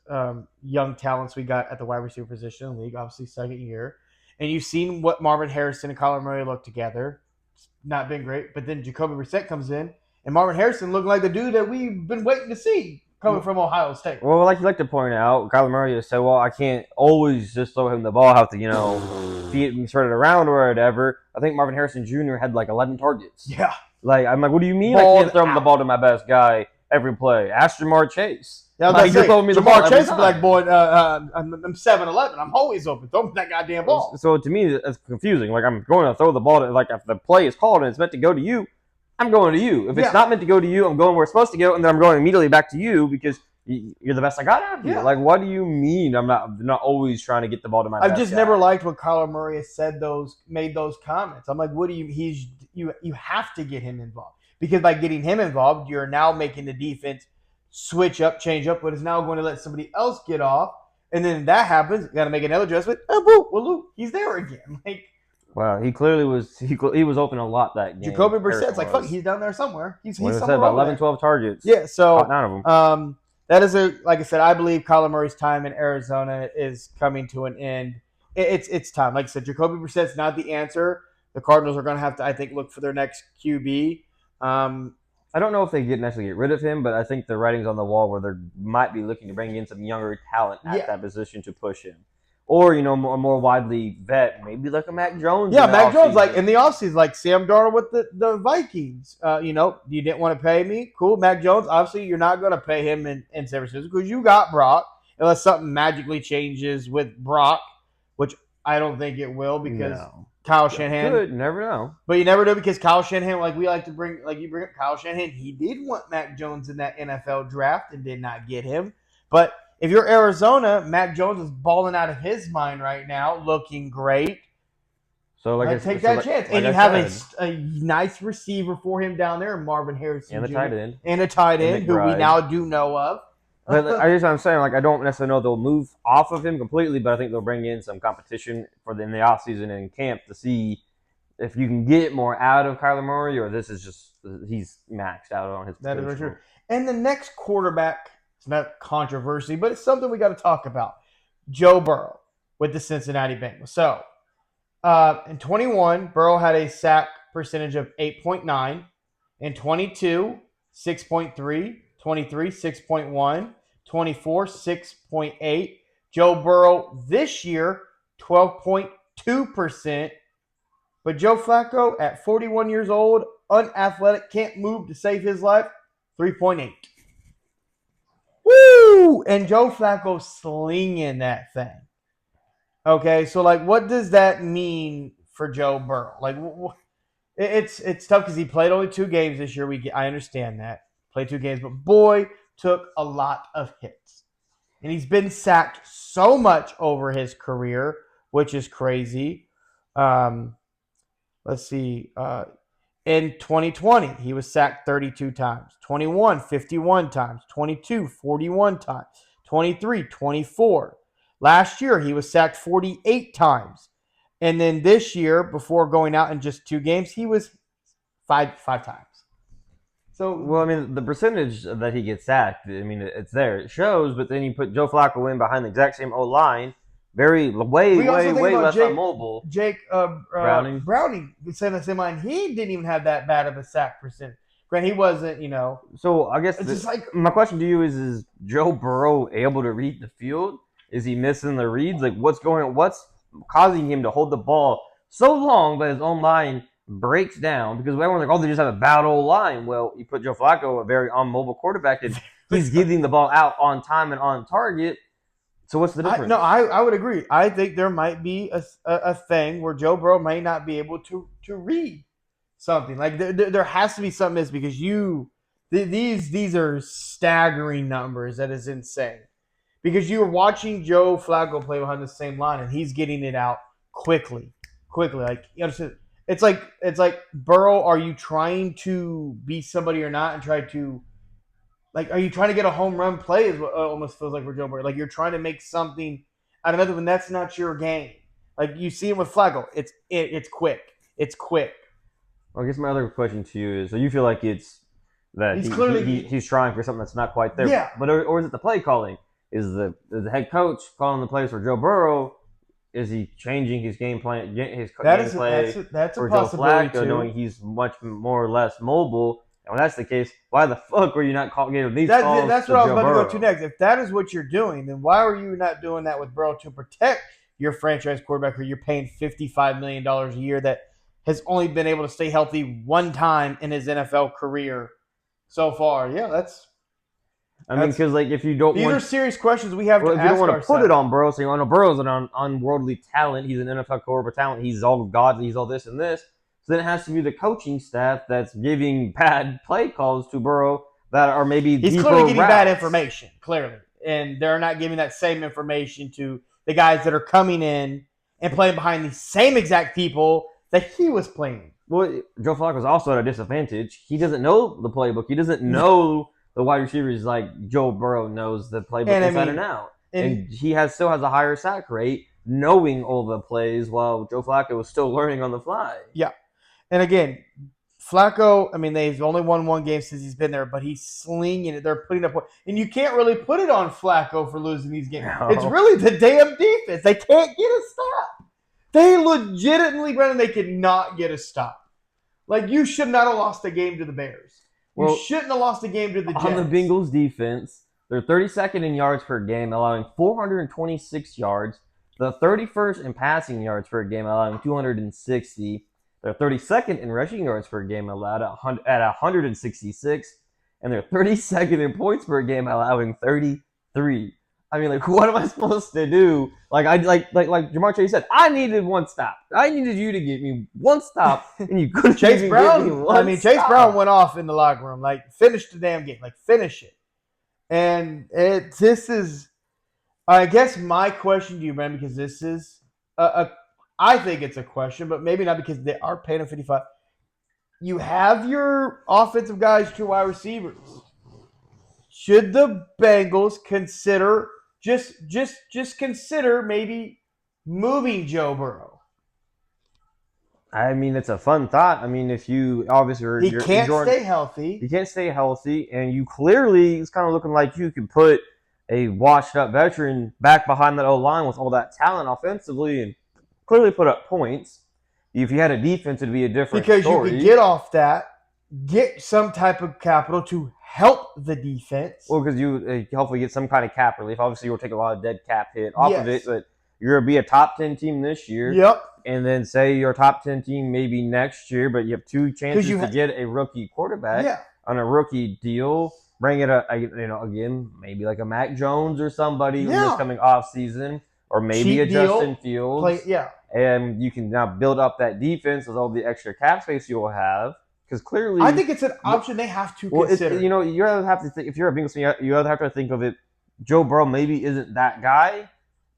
young talents we got at the wide receiver position in the league, obviously second year. And you've seen what Marvin Harrison and Kyler Murray look together. It's not been great. But then Jacoby Brissett comes in, and Marvin Harrison looking like the dude that we've been waiting to see coming from Ohio State. Well, like you like to point out, Kyler Murray has said, well, I can't always just throw him the ball. I have to, feed him, spread it around or whatever. I think Marvin Harrison Jr. had like 11 targets. Yeah. Like, I'm like, what do you mean Balled I can't throw him the out. ball to my best guy every play? Ask Jamar Chase. Yeah, Like, you're throwing me the ball Jamar every Chase would be like, time. boy, I'm 7-11. I'm always open. Throw me that goddamn ball. So to me, it's confusing. Like, I'm going to throw the ball to, like, if the play is called and it's meant to go to you, I'm going to you. If it's not meant to go to you, I'm going where it's supposed to go, and then I'm going immediately back to you because you're the best I got out of you. Yeah. Like, what do you mean? I'm not always trying to get the ball to my I've best just guy. never liked when Kyler Murray has made those comments. I'm like, what do you have to get him involved. Because by getting him involved, you're now making the defense switch up, change up, but it's now going to let somebody else get off. And then that happens, you got to make another adjustment. Oh, well, look, he's there again. Like, wow, he clearly was. He was open a lot that game. Jacoby Brissett's like, Harrison fuck, he's down there somewhere. He's Like I somewhere said, about over 11, there. 12 targets. Yeah, so Caught 9 of them. that is like I said, I believe Kyler Murray's time in Arizona is coming to an end. It's time. Like I said, Jacoby Brissett's not the answer. The Cardinals are going to have to, I think, look for their next QB. I don't know if they necessarily get rid of him, but I think the writing's on the wall where they might be looking to bring in some younger talent at that position to push him. Or, a more widely vet, maybe like a Mac Jones. Yeah, in the Mac Jones, offseason. like in the offseason, like Sam Darnold with the Vikings. You didn't want to pay me. Cool. Mac Jones, obviously, you're not going to pay him in San Francisco because you got Brock, unless something magically changes with Brock, which I don't think it will because Kyle Shanahan. Good, never know. But you never do because Kyle Shanahan, you bring up Kyle Shanahan, he did want Mac Jones in that NFL draft and did not get him. But if you're Arizona, Mac Jones is balling out of his mind right now, looking great. So Take that chance. And you have a nice receiver for him down there, Marvin Harrison and the Jr. tight end. And a tight And end who we McBride. now do know of. But I'm saying, like, I don't necessarily know they'll move off of him completely, but I think they'll bring in some competition in the offseason and camp to see if you can get more out of Kyler Murray, or this is just he's maxed out on his That is potential. very true. And the next quarterback, it's not controversy, but it's something we got to talk about. Joe Burrow with the Cincinnati Bengals. So, in 21, Burrow had a sack percentage of 8.9. In 22, 6.3. 23, 6.1. 24, 6.8. Joe Burrow this year, 12.2 2%. But Joe Flacco, at 41 years old, unathletic, can't move to save his life, 3.8. Woo! And Joe Flacco slinging that thing. Okay, so like, what does that mean for Joe Burrow? Like, it's tough because he played only 2 games this year. I understand that, played 2 games, but boy, took a lot of hits, and he's been sacked so much over his career, which is crazy. Let's see. In 2020, he was sacked 32 times. 21, 51 times. 22, 41 times. 23, 24. Last year, he was sacked 48 times. And then this year, before going out in just 2 games, he was five times. So, Well, I mean, the percentage that he gets sacked, I mean, it's there. It shows, but then you put Joe Flacco in behind the exact same O-line, way less mobile. Jake Browning said the same line. He didn't even have that bad of a sack percentage. Granted, he wasn't, So I guess it's just like my question to you is Joe Burrow able to read the field? Is he missing the reads? Like, what's causing him to hold the ball so long that his own line breaks down? Because everyone's like, oh, they just have a bad old line. Well, you put Joe Flacco, a very unmobile quarterback, and he's getting the ball out on time and on target. So what's the difference? I would agree. I think there might be a thing where Joe Burrow may not be able to read something. Like there has to be something else because these are staggering numbers. That is insane. Because you're watching Joe Flacco play behind the same line and he's getting it out quickly. Like you understand, it's like Burrow. Are you trying to be somebody or not, and try to are you trying to get a home run play? Is what it almost feels like for Joe Burrow. Like you're trying to make something out of nothing when that's not your game. Like you see him with Flacco, it's quick. It's quick. Well, I guess my other question to you is: so you feel like it's that he's trying for something that's not quite there? Yeah. But or is it the play calling? Is the head coach calling the plays for Joe Burrow? Is he changing his game plan? His gameplay that's a for possibility Joe Flacco, too. knowing he's much more or less mobile. And when that's the case, why the fuck were you not giving these calls? That's to what I was Joe about Burrow? to go to next. If that is what you're doing, then why are you not doing that with Burrow to protect your franchise quarterback who you're paying $55 million a year that has only been able to stay healthy one time in his NFL career so far? Yeah, I mean, because if you don't these are serious questions we have to ask if you don't want to ourselves. put it on Burrow, so Burrow's an unworldly talent. He's an NFL quarterback talent. He's all godly. He's all this and this. So then it has to be the coaching staff that's giving bad play calls to Burrow that are maybe he's clearly getting bad information, clearly, and they're not giving that same information to the guys that are coming in and playing behind the same exact people that he was playing. Well, Joe Flacco is also at a disadvantage. He doesn't know the playbook. He doesn't know the wide receivers like Joe Burrow knows the playbook inside and out. And he still has a higher sack rate, knowing all the plays, while Joe Flacco was still learning on the fly. Yeah. And again, Flacco, I mean, they've only won 1 game since he's been there, but he's slinging it. They're putting up points. And you can't really put it on Flacco for losing these games. No. It's really the damn defense. They can't get a stop. They legitimately, Brendan, they cannot get a stop. Like, you should not have lost a game to the Bears. You shouldn't have lost a game to the Jets. On the Bengals defense, they're 32nd in yards per game, allowing 426 yards. The 31st in passing yards per game, allowing 260. They're 32nd in rushing yards per game, allowed at 166. And they're 32nd in points per game, allowing 33. I mean, what am I supposed to do? Like Ja'Marr Chase said, I needed 1 stop. I needed you to give me 1 stop, and you couldn't Chase Brown. Give me 1 stop. Chase Brown went off in the locker room. Finish the damn game. Finish it. And this is, I guess, my question to you, man, because this is I think it's a question, but maybe not because they are paying him 55. You have your offensive guys, 2 wide receivers. Should the Bengals consider just consider maybe moving Joe Burrow? I mean, it's a fun thought. I mean, if you obviously he can't stay healthy. He can't stay healthy, and you clearly it's kind of looking like you could put a washed-up veteran back behind that O-line with all that talent offensively and clearly put up points. If you had a defense, it'd be a different story. Because you could get off that, get some type of capital to help the defense. Well, because you hopefully get some kind of cap relief. Obviously, you'll take a lot of dead cap hit off of it, but You're gonna be a top 10 team this year. Yep. And then say you're a top 10 team maybe next year, but you have 2 chances you to get a rookie quarterback Yeah. on a rookie deal. Bring it up, again, maybe like a Mac Jones or somebody in this Yeah. coming off season, or maybe Cheap a deal. Justin Fields. Yeah. And you can now build up that defense with all the extra cap space you will have. Because clearly, I think it's an option they have to consider. you have to think, if you're a Bengals fan, you have to think of it. Joe Burrow maybe isn't that guy,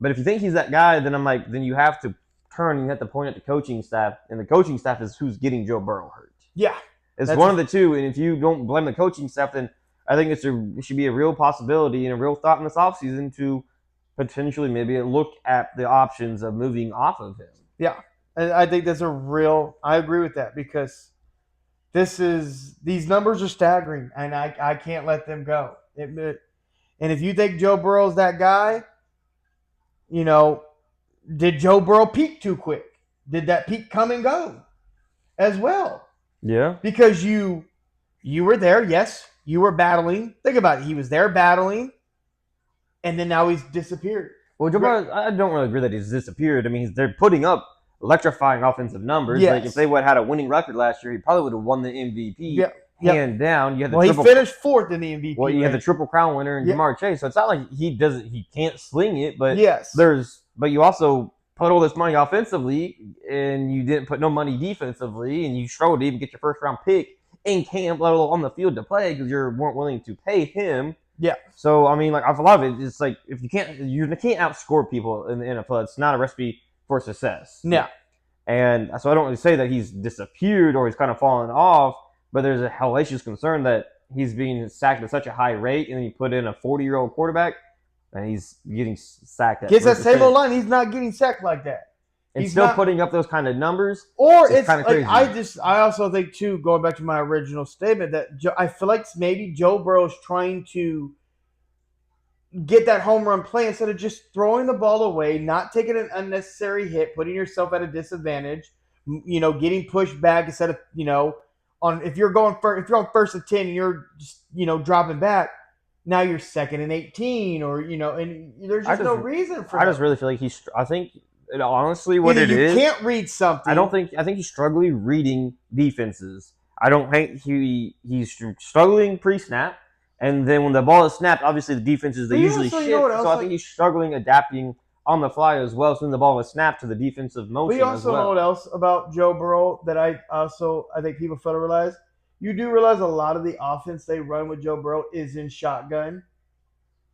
but if you think he's that guy, then then you have to turn. You have to point at the coaching staff, and the coaching staff is who's getting Joe Burrow hurt. Yeah, it's one of the two. And if you don't blame the coaching staff, then I think it should be a real possibility and a real thought in this offseason to potentially maybe look at the options of moving off of him. Yeah, and I think that's I agree with that because these numbers are staggering, and I can't let them go. And if you think Joe Burrow's that guy, did Joe Burrow peak too quick? Did that peak come and go as well? Yeah. Because you were there, yes, you were battling. Think about it. He was there battling, and then now he's disappeared. Well, Joe Burrow, I don't really agree that he's disappeared. I mean, they're putting up electrifying offensive numbers. Yes. Like if they would have had a winning record last year, he probably would have won the MVP. Hand down. You had he finished fourth in the MVP. Well, you had the Triple Crown winner in Jamar Chase, so it's not like he can't sling it, but but you also put all this money offensively, and you didn't put no money defensively, and you struggled to even get your first round pick in camp, let alone on the field to play because you weren't willing to pay him. Yeah. So I mean, like a lot of it, it's like if you can't outscore people in the NFL. It's not a recipe for success. Yeah. And so I don't really say that he's disappeared or he's kind of fallen off. But there's a hellacious concern that he's being sacked at such a high rate, and then you put in a 40-year-old quarterback, and he's getting sacked. Gets that same old line. He's not getting sacked like that. He's still putting up those kind of numbers. Or it's kind of crazy. I also think too, going back to my original statement, that I feel like maybe Joe Burrow's trying to get that home run play instead of just throwing the ball away, not taking an unnecessary hit, putting yourself at a disadvantage. Getting pushed back instead of if you're on first and 10 and you're just, dropping back, now you're second and 18 or, and there's just no reason for I just really feel like I think honestly what Either it is. You can't read something. I think he's struggling reading defenses. I don't think he's struggling pre-snap. And then when the ball is snapped, obviously the defenses, they usually shift. So I think he's struggling adapting on the fly as well. So when the ball was snapped to the defensive motion. We also know what else about Joe Burrow that I think people fail to realize. You do realize a lot of the offense they run with Joe Burrow is in shotgun.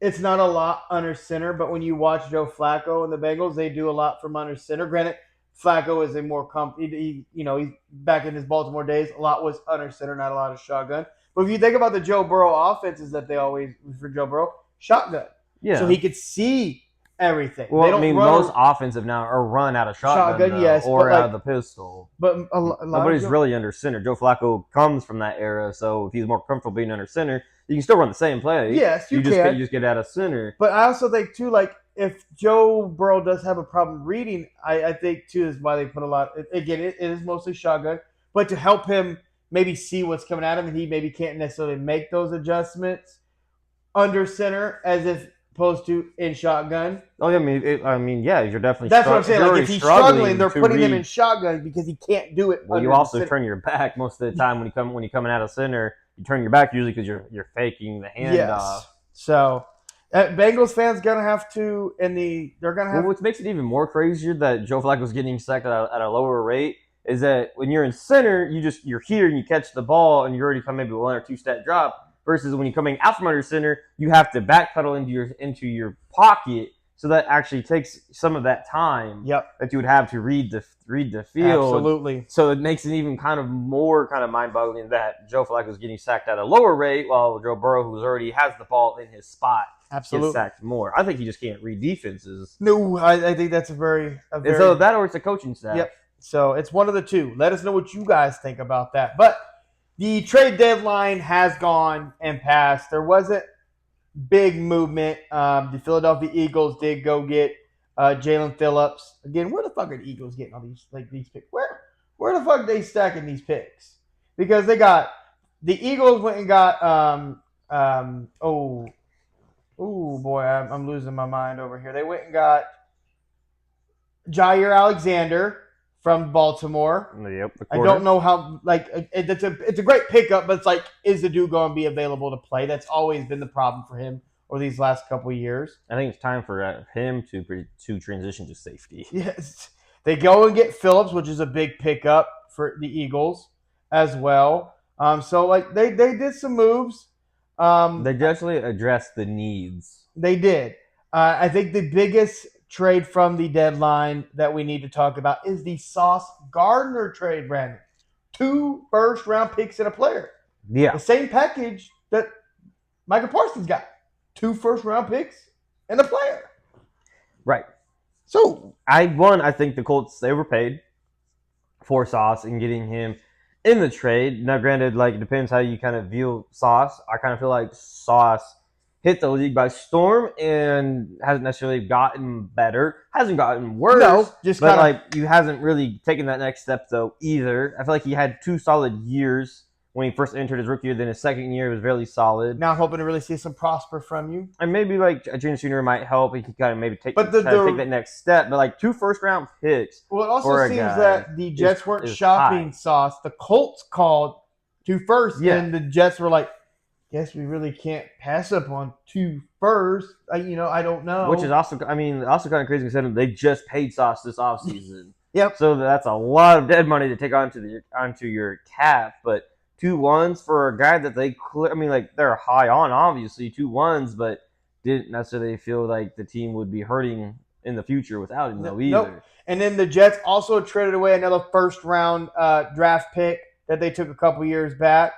It's not a lot under center, but when you watch Joe Flacco and the Bengals, they do a lot from under center. Granted, Flacco is a more he's back in his Baltimore days. A lot was under center, not a lot of shotgun. But if you think about the Joe Burrow offenses that they always for Joe Burrow, shotgun. Yeah. So he could see everything. Well, most offensive now are run out of shotgun yes, or out of the pistol. But nobody's really under center. Joe Flacco comes from that era, so if he's more comfortable being under center, you can still run the same play. Yes, you can. You just get out of center. But I also think, too, like, if Joe Burrow does have a problem reading, I think, too, is why they put a lot. Again, it is mostly shotgun. But to help him maybe see what's coming at him, and he maybe can't necessarily make those adjustments under center as if opposed to in shotgun. Oh, yeah, yeah, you're definitely. That's what I'm saying. Like if he's struggling, they're putting him in shotgun because he can't do it. Well, you also turn your back most of the time when you're coming out of center. You turn your back usually because you're faking the handoff. So, Bengals fans gonna have to, they're gonna have. Well, what makes it even more crazier that Joe Flacco's getting sacked at a lower rate is that when you're in center, you're here and you catch the ball and you're already come maybe 1 or 2 step drop. Versus when you're coming out from under center, you have to backpedal into your pocket, so that actually takes some of that time that you would have to read the field. Absolutely. So it makes it even kind of more mind-boggling that Joe Flacco is getting sacked at a lower rate, while Joe Burrow, who's already has the ball in his spot, gets sacked more. I think he just can't read defenses. No, I think that's a very so that or it's a coaching staff. Yep. So it's one of the two. Let us know what you guys think about that. But the trade deadline has gone and passed. There wasn't big movement. The Philadelphia Eagles did go get Jalen Phillips. Again, where the fuck are the Eagles getting all these picks? Where the fuck are they stacking these picks? Because the Eagles went and got oh boy, I'm losing my mind over here. They went and got Jair Alexander from Baltimore. Yep, the I corner. don't know how it's a great pickup, but it's like, is the dude going to be available to play? That's always been the problem for him over these last couple of years. I think it's time for him to transition to safety. Yes, they go and get Phillips, which is a big pickup for the Eagles as well. So like they did some moves. They definitely addressed the needs. They did. I think the biggest trade from the deadline that we need to talk about is the Sauce Gardner trade, Brandon. 2 first-round picks and a player. Yeah, The same package that Michael Parsons got. 2 first-round picks and a player. right. So I think the Colts, they overpaid for Sauce and getting him in the trade. Now, granted, like, it depends how you kind of view Sauce. I kind of feel like Sauce hit the league by storm and hasn't necessarily gotten better, hasn't gotten worse. No, just but kinda- like, you hasn't really taken that next step though either. I feel like he had 2 solid years when he first entered his rookie year. Then his second year was really solid. now I'm hoping to really see some prosper from you. And maybe like a junior senior might help. He can kind of maybe take But take that next step. But like 2 first-round picks. Well, it also for a seems guy that the Jets weren't is shopping high. Sauce. The Colts called 2 firsts, Yeah. and the Jets were like, guess we really can't pass up on 2 firsts. I don't know. Which is also, I mean, also kind of crazy considering they just paid Sauce this offseason. Yep. So that's a lot of dead money to take onto your cap. But 2 ones for a guy that they're high on, obviously 2 ones, but didn't necessarily feel like the team would be hurting in the future without him though either. Nope. And then the Jets also traded away another first-round draft pick that they took a couple years back.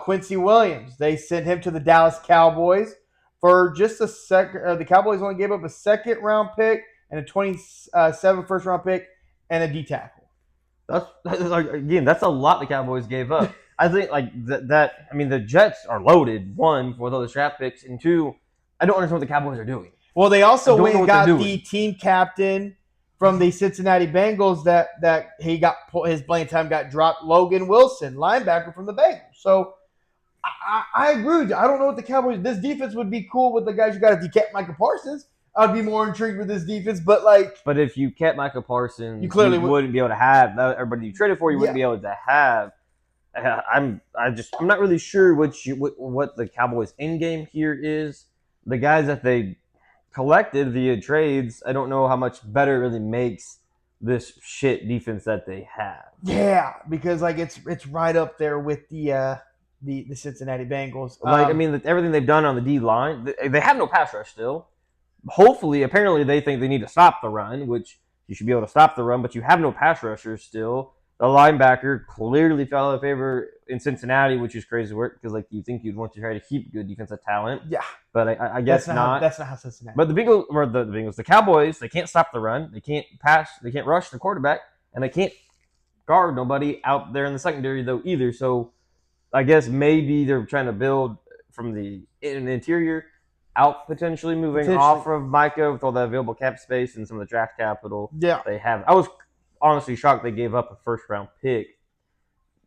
Quincy Williams. They sent him to the Dallas Cowboys for just a second. The Cowboys only gave up a second-round pick and a 27 first-round pick and a D tackle. That's again, that's a lot the Cowboys gave up. I think like that. I mean, the Jets are loaded. 1, with all the draft picks, and 2, I don't understand what the Cowboys are doing. Well, they also I don't went know and what got they're the doing. team captain from the Cincinnati Bengals that he got his playing time got dropped. Logan Wilson, linebacker from the Bengals. So I agree with you. I don't know what the Cowboys. This defense would be cool with the guys you got. If you kept Michael Parsons, I'd be more intrigued with this defense. But like, But if you kept Michael Parsons, You clearly wouldn't be able to have everybody you traded for. You wouldn't Yeah. be able to have. I'm not really sure what the Cowboys' end game here is. The guys that they collected via trades, I don't know how much better it really makes this shit defense that they have. yeah, because like it's right up there with the Cincinnati Bengals. Like, I mean, everything they've done on the D line, they have no pass rush still. Hopefully, apparently, they think they need to stop the run, which you should be able to stop the run, but you have no pass rushers still. The linebacker clearly fell out of favor in Cincinnati, which is crazy work because, like, you think you'd want to try to keep good defensive talent, yeah, but I guess that's not. That's not how Cincinnati. But the Bengals, the Cowboys, they can't stop the run, they can't pass, they can't rush the quarterback, and they can't guard nobody out there in the secondary though either. So I guess maybe they're trying to build from the interior out, potentially moving off of Micah with all the available cap space and some of the draft capital yeah, they have. I was honestly shocked they gave up a first-round pick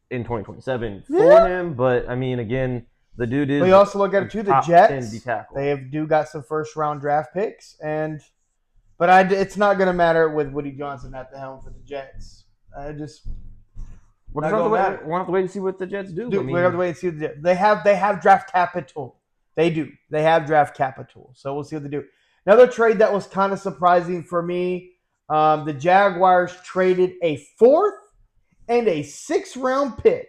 in 2027 for him, but I mean, again, the dude is. we also look at it too. The top Jets, 10 D tackle. they do got some first-round draft picks, but it's not going to matter with Woody Johnson at the helm for the Jets. I just We'll not have to gonna wait. matter. We'll have to wait to see what the Jets do. Dude, I mean, we have to wait and see what they have. They have draft capital. They do. They have draft capital. So we'll see what they do. Another trade that was kind of surprising for me. The Jaguars traded a 4th and a 6th-round pick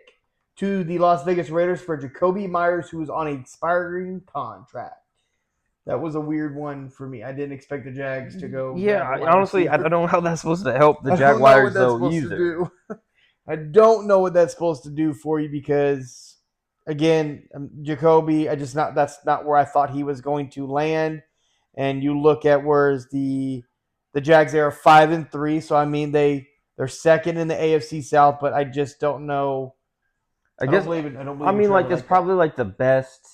to the Las Vegas Raiders for Jacoby Myers, who was on an expiring contract. That was a weird one for me. I didn't expect the Jags to go. yeah. grab a wide Honestly, I receiver. don't know how that's supposed to help the I don't know Jaguars what that's though supposed to either. do. I don't know what that's supposed to do for you because, again, Jacoby, that's not where I thought he was going to land. And you look at where's the Jags, they are 5-3, so I mean they're second in the AFC South, but I just don't know. I guess. I don't believe I in mean, Trevor like it's that. probably like the best,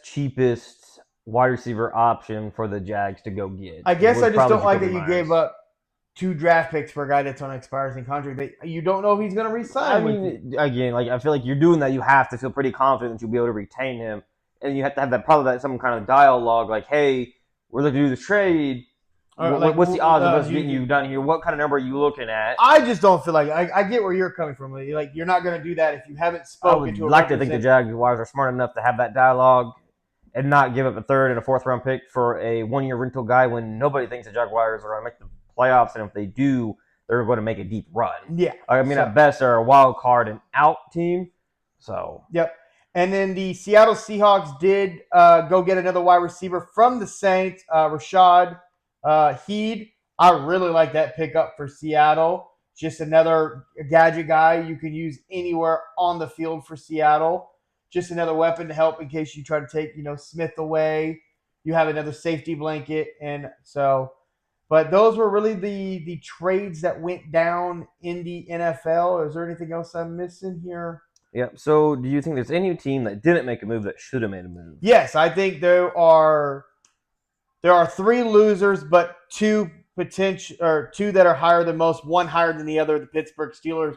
cheapest wide receiver option for the Jags to go get. I guess was I just probably don't like that Jacoby you Myers. gave up 2 draft picks for a guy that's on an expiring contract. You don't know if he's going to resign. I with you. mean, again, like I feel like you're doing that. You have to feel pretty confident that you'll be able to retain him, and you have to have that some kind of dialogue, like, "Hey, we're looking to do the trade. Or, like, what's the odds of us you- getting you done here? What kind of number are you looking at? I just don't feel like I get where you're coming from. Like you're not going to do that if you haven't I spoken would to a like to think the representative. Jaguars are smart enough to have that dialogue and not give up a third and a fourth round pick for a 1 year rental guy when nobody thinks the Jaguars are going to make the playoffs, and if they do, they're going to make a deep run. Yeah. I mean, So- at best, they're a wild card and out team. So Yep. And then the Seattle Seahawks did go get another wide receiver from the Saints, Rashad Heed. I really like that pickup for Seattle. Just another gadget guy you can use anywhere on the field for Seattle. Just another weapon to help in case you try to take, Smith away. You have another safety blanket. And so, but those were really the trades that went down in the NFL. Is there anything else I'm missing here? yeah. So do you think there's any team that didn't make a move that should have made a move? Yes, I think there are 3 losers, but 2 that are higher than most. One higher than the other. The Pittsburgh Steelers,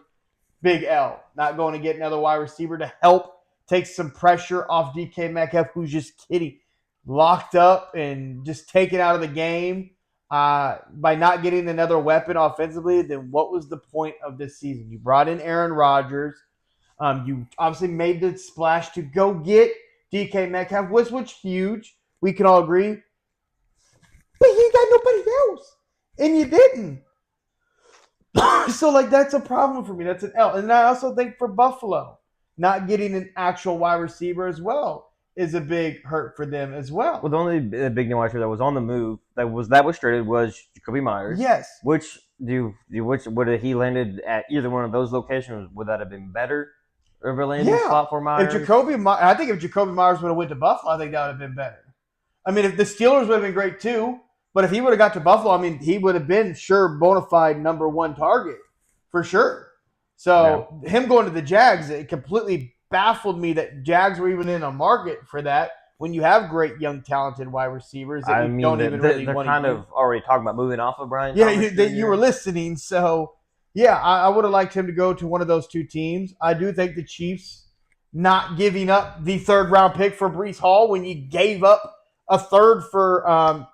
big L, not going to get another wide receiver to help take some pressure off DK Metcalf, who's just kidding, locked up and just taken out of the game by not getting another weapon offensively. Then what was the point of this season? You brought in Aaron Rodgers. You obviously made the splash to go get DK Metcalf, which was huge. We can all agree. But you got nobody else. And you didn't. So, that's a problem for me. That's an L. And I also think for Buffalo, not getting an actual wide receiver as well is a big hurt for them as well. Well, the only big name wide receiver that was on the move that was traded was Jacoby Myers. Yes. Which would he landed at either one of those locations? Would that have been better of a landing spot for Myers? I think if Jacoby Myers would have went to Buffalo, I think that would have been better. I mean, if the Steelers would have been great too, but if he would have got to Buffalo, I mean, he would have been bona fide number 1 target for sure. So him going to the Jags, it completely baffled me that Jags were even in a market for that when you have great young talented wide receivers that they're kind of already talking about moving off of Brian. Yeah, Thomas you were listening. So, yeah, I would have liked him to go to one of those 2 teams. I do think the Chiefs not giving up the 3rd round pick for Breece Hall when you gave up a 3rd for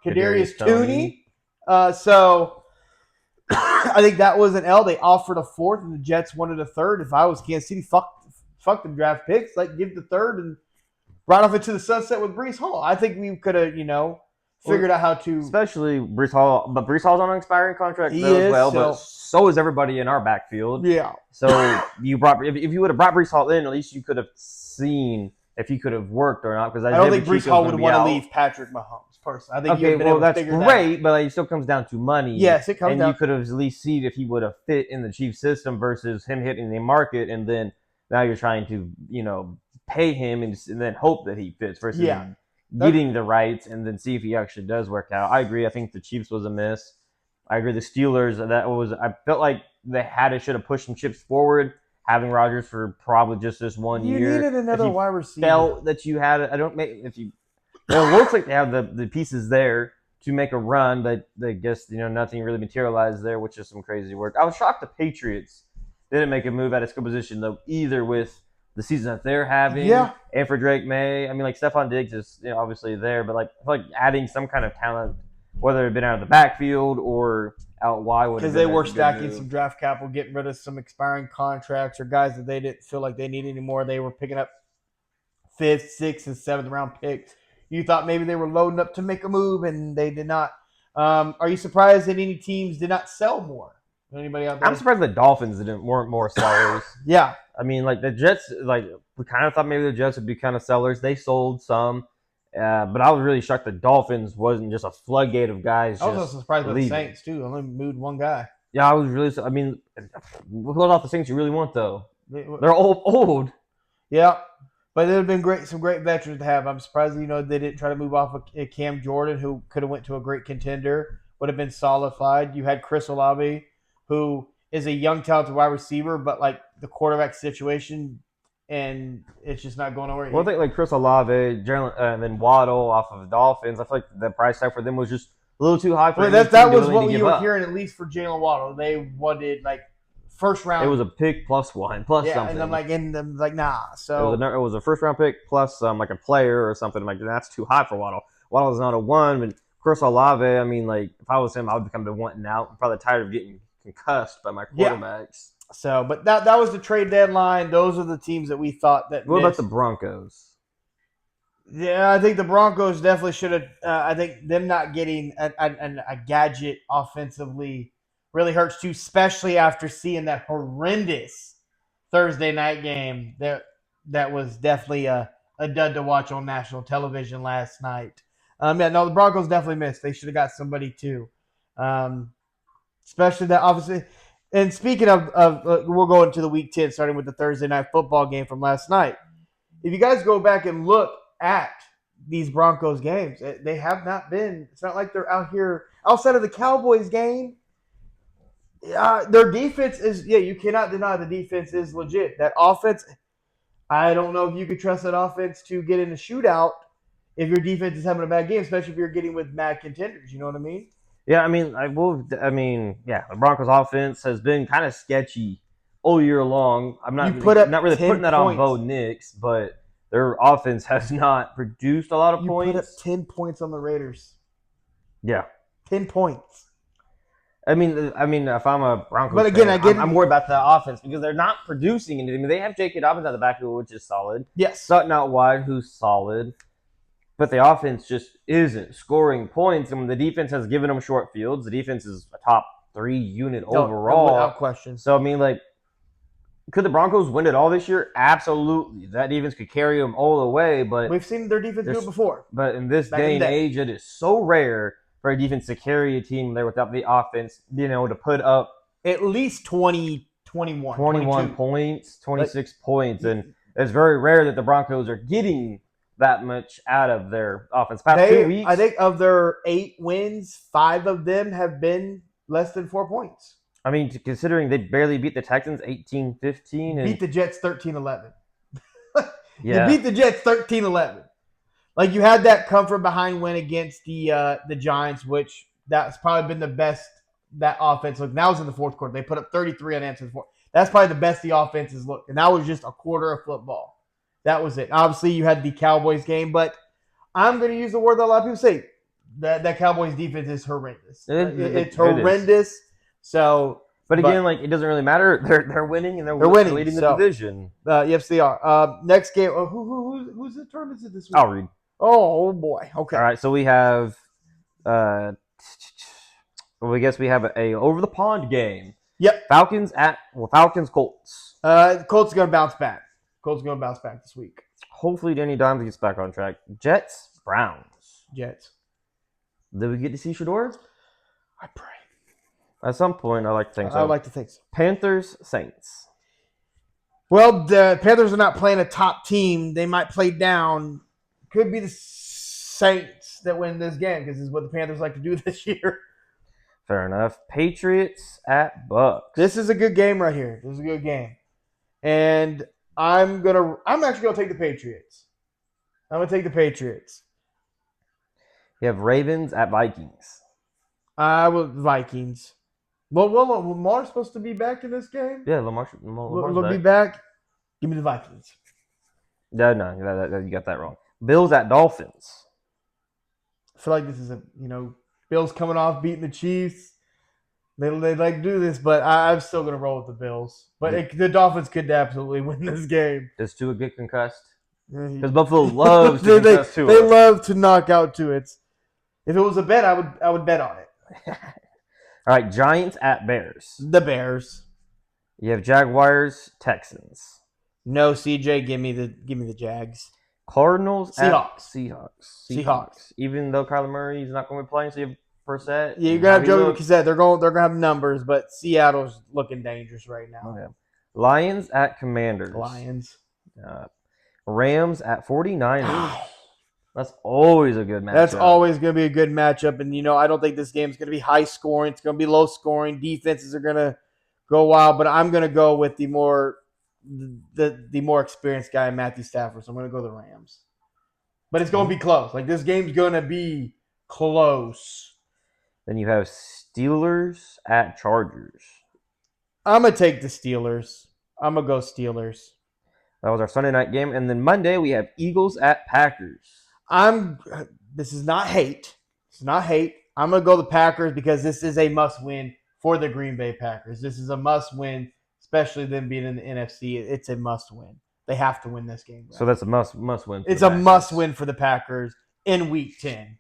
Kadarius Toney. So I think that was an L. They offered a 4th, and the Jets wanted a 3rd. If I was Kansas City, fuck the draft picks. Give the 3rd and ride off into the sunset with Breece Hall. I think we could have, figured out how to. Especially Breece Hall. But Breece Hall's on an expiring contract He as well, is, but so is everybody in our backfield. Yeah. So if you would have brought Breece Hall in, at least you could have seen if he could have worked or not. Because I don't think Breece Hall would want to leave Patrick Mahomes. Personally, I think that's great, but it still comes down to money. Yes, it comes and down. You could have at least seen if he would have fit in the Chiefs system versus him hitting the market, and then now you're trying to pay him and then hope that he fits versus getting the rights and then see if he actually does work out. I agree. I think the Chiefs was a miss. I agree. The Steelers, I felt like they should have pushed some chips forward, having Rodgers for probably just this 1 year. You needed another wide receiver. Felt that you had it. It looks like they have the pieces there to make a run, but I guess nothing really materialized there, which is some crazy work. I was shocked the Patriots didn't make a move at a skill position though, either with the season that they're having, and for Drake May. I mean, Stephon Diggs is obviously there, but I feel like adding some kind of talent, whether it had been out of the backfield or out wide, because they were stacking some draft capital, getting rid of some expiring contracts or guys that they didn't feel like they needed anymore. They were picking up 5th, 6th, and 7th round picks. You thought maybe they were loading up to make a move, and they did not. Are you surprised that any teams did not sell more? Anybody out there? I'm surprised the Dolphins weren't more sellers. Yeah. I mean, the Jets, we kind of thought maybe the Jets would be kind of sellers. They sold some, but I was really shocked the Dolphins wasn't just a floodgate of guys. I was also surprised by the Saints, too. I only moved one guy. Yeah, I was really. I mean, who off the Saints you really want though? They're old. Yeah, but it would have been some great veterans to have. I'm surprised they didn't try to move off of Cam Jordan, who could have went to a great contender, would have been solidified. You had Chris Olave, who is a young, talented wide receiver, but the quarterback situation, and it's just not going nowhere. Well, I think Chris Olave, Jalen, and then Waddle off of the Dolphins. I feel like the price tag for them was just a little too high for them. That was what you were hearing, at least for Jalen Waddle. They wanted first round. It was a pick plus something. And I'm nah. So it was a first round pick plus a player or something. That's too high for Waddle. Waddle is not a 1, but course, Olave. I mean, like if I was him, I would become the wanting out. I'm probably tired of getting concussed by my Yeah. quarterbacks. So, but that was the trade deadline. Those are the teams that we thought that What about missed. the Broncos? Yeah, I think the Broncos definitely should have. I think them not getting a gadget offensively really hurts too, especially after seeing that horrendous Thursday night game. That was definitely a dud to watch on national television last night. Yeah, no, the Broncos definitely missed. They should have got somebody too, especially that obviously. And speaking of we'll go into the week 10, starting with the Thursday night football game from last night. If you guys go back and look at these Broncos games, they have not been. It's not like they're out here outside of the Cowboys game. Their defense is, you cannot deny the defense is legit. That offense, I don't know if you could trust that offense to get in a shootout if your defense is having a bad game, especially if you're getting with mad contenders. You know what I mean? Yeah, the Broncos offense has been kind of sketchy all year long. I'm not You really, put up not really 10 putting that on points. Bo Nix, but their offense has not produced a lot of You points. put up 10 points on the Raiders. Yeah. 10 points. I mean, if I'm a Broncos But again, fan, I'm worried about the offense because they're not producing anything. I mean, they have J.K. Dobbins at the backfield, which is solid. Yes. Sutton out wide, who's solid. But the offense just isn't scoring points. And when the defense has given them short fields, the defense is a top 3 unit overall. Without question. So, I mean, like, could the Broncos win it all this year? Absolutely. That defense could carry them all the way. But we've seen their defense do it before. But in this day and age, it is so rare for a defense to carry a team there without the offense being able to put up at least 21 points, 26 points. And it's very rare that the Broncos are getting that much out of their offense. Past 2 weeks, I think of their 8 wins, 5 of them have been less than 4 points. I mean, considering they barely beat the Texans 18-15. Beat the Jets 13-11. Yeah. You beat the Jets 13-11. Like, you had that comfort behind win against the Giants, which that's probably been the best that offense looked. And that was in the fourth quarter. They put up 33 unanswered points. That's probably the best the offense has looked. And that was just a quarter of football. That was it. Obviously, you had the Cowboys game, but I'm going to use the word that a lot of people say. That Cowboys defense is horrendous. It's horrendous. So, but again, like, it doesn't really matter. They're winning and they're winning, leading the division. Yes, they are. Next game. Who's the turn is it this week? I'll read. Oh boy. Okay. All right. So we have. Well, I guess we have a over the pond game. Yep. Falcons Colts. Colts are going to bounce back. Colts are going to bounce back this week. Hopefully, Danny Dimes gets back on track. Jets Browns. Jets. Did we get to see Shador? I pray. At some point, I like to think so. I like to think so. Panthers Saints. Well, the Panthers are not playing a top team. They might play down. Could be the Saints that win this game because this is what the Panthers like to do this year. Fair enough. Patriots at Bucks. This is a good game right here. This is a good game. And I'm actually gonna take the Patriots. I'm gonna take the Patriots. You have Ravens at Vikings. I will Vikings. Well, Lamar's supposed to be back in this game. Yeah, Lamar's Will be back. Give me the Vikings. No, you got that wrong. Bills at Dolphins. I feel like this is Bills coming off beating the Chiefs. They like to do this, but I'm still going to roll with the Bills. But the Dolphins could absolutely win this game. Is Tua get concussed? Because Buffalo loves to concuss Tua. They love to knock out Tua. If it was a bet, I would bet on it. All right, Giants at Bears. The Bears. You have Jaguars, Texans. No, CJ, give me the Jags. Cardinals Seahawks. At Seahawks. Even though Kyler Murray is not going to be playing, so you have Brissett. Yeah, you got Joey Brissett. They're going to have numbers, but Seattle's looking dangerous right now. Okay. Lions at Commanders. Lions. Rams at 49ers. That's always a good matchup. That's always going to be a good matchup. And, I don't think this game's going to be high scoring. It's going to be low scoring. Defenses are going to go wild. But I'm going to go with the more experienced guy, Matthew Stafford. So I'm going to go the Rams. But it's going to be close. Like, this game's going to be close. Then you have Steelers at Chargers. I'm going to take the Steelers. I'm going to go Steelers. That was our Sunday night game. And then Monday we have Eagles at Packers. This is not hate. It's not hate. I'm going to go the Packers because this is a must-win for the Green Bay Packers. This is a must-win, especially them being in the NFC. It's a must-win. They have to win this game. Right? So that's a must win. It's a must-win for the Packers in Week 10.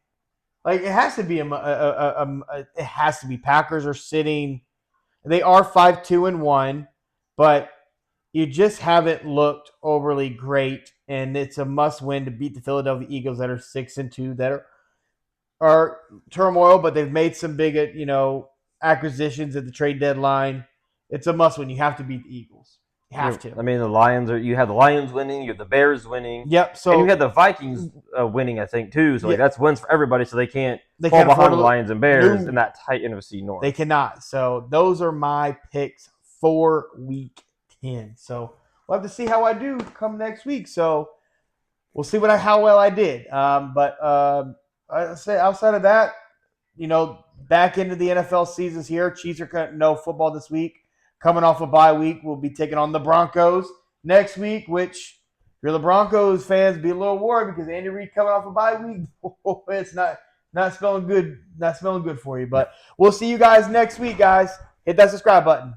Like it has to be it has to be. Packers are sitting. They are 5-2-1, but you just haven't looked overly great, and it's a must-win to beat the Philadelphia Eagles that are 6-2 that are turmoil, but they've made some big, acquisitions at the trade deadline. It's a must-win. You have to beat the Eagles. You have to. I mean, you have the Lions winning, you have the Bears winning. Yep. So and you had the Vikings winning, I think, too. So that's wins for everybody. So they can't fall can't behind afford the Lions and Bears No. in that tight NFC North. They cannot. So those are my picks for Week 10. So we'll have to see how I do come next week. So we'll see how well I did. But I say outside of that, back into the NFL seasons here. Chiefs are no football this week. Coming off a bye week, we'll be taking on the Broncos next week, which if you're the Broncos fans, be a little worried because Andy Reid coming off a bye week, it's not smelling good for you. But we'll see you guys next week, guys. Hit that subscribe button.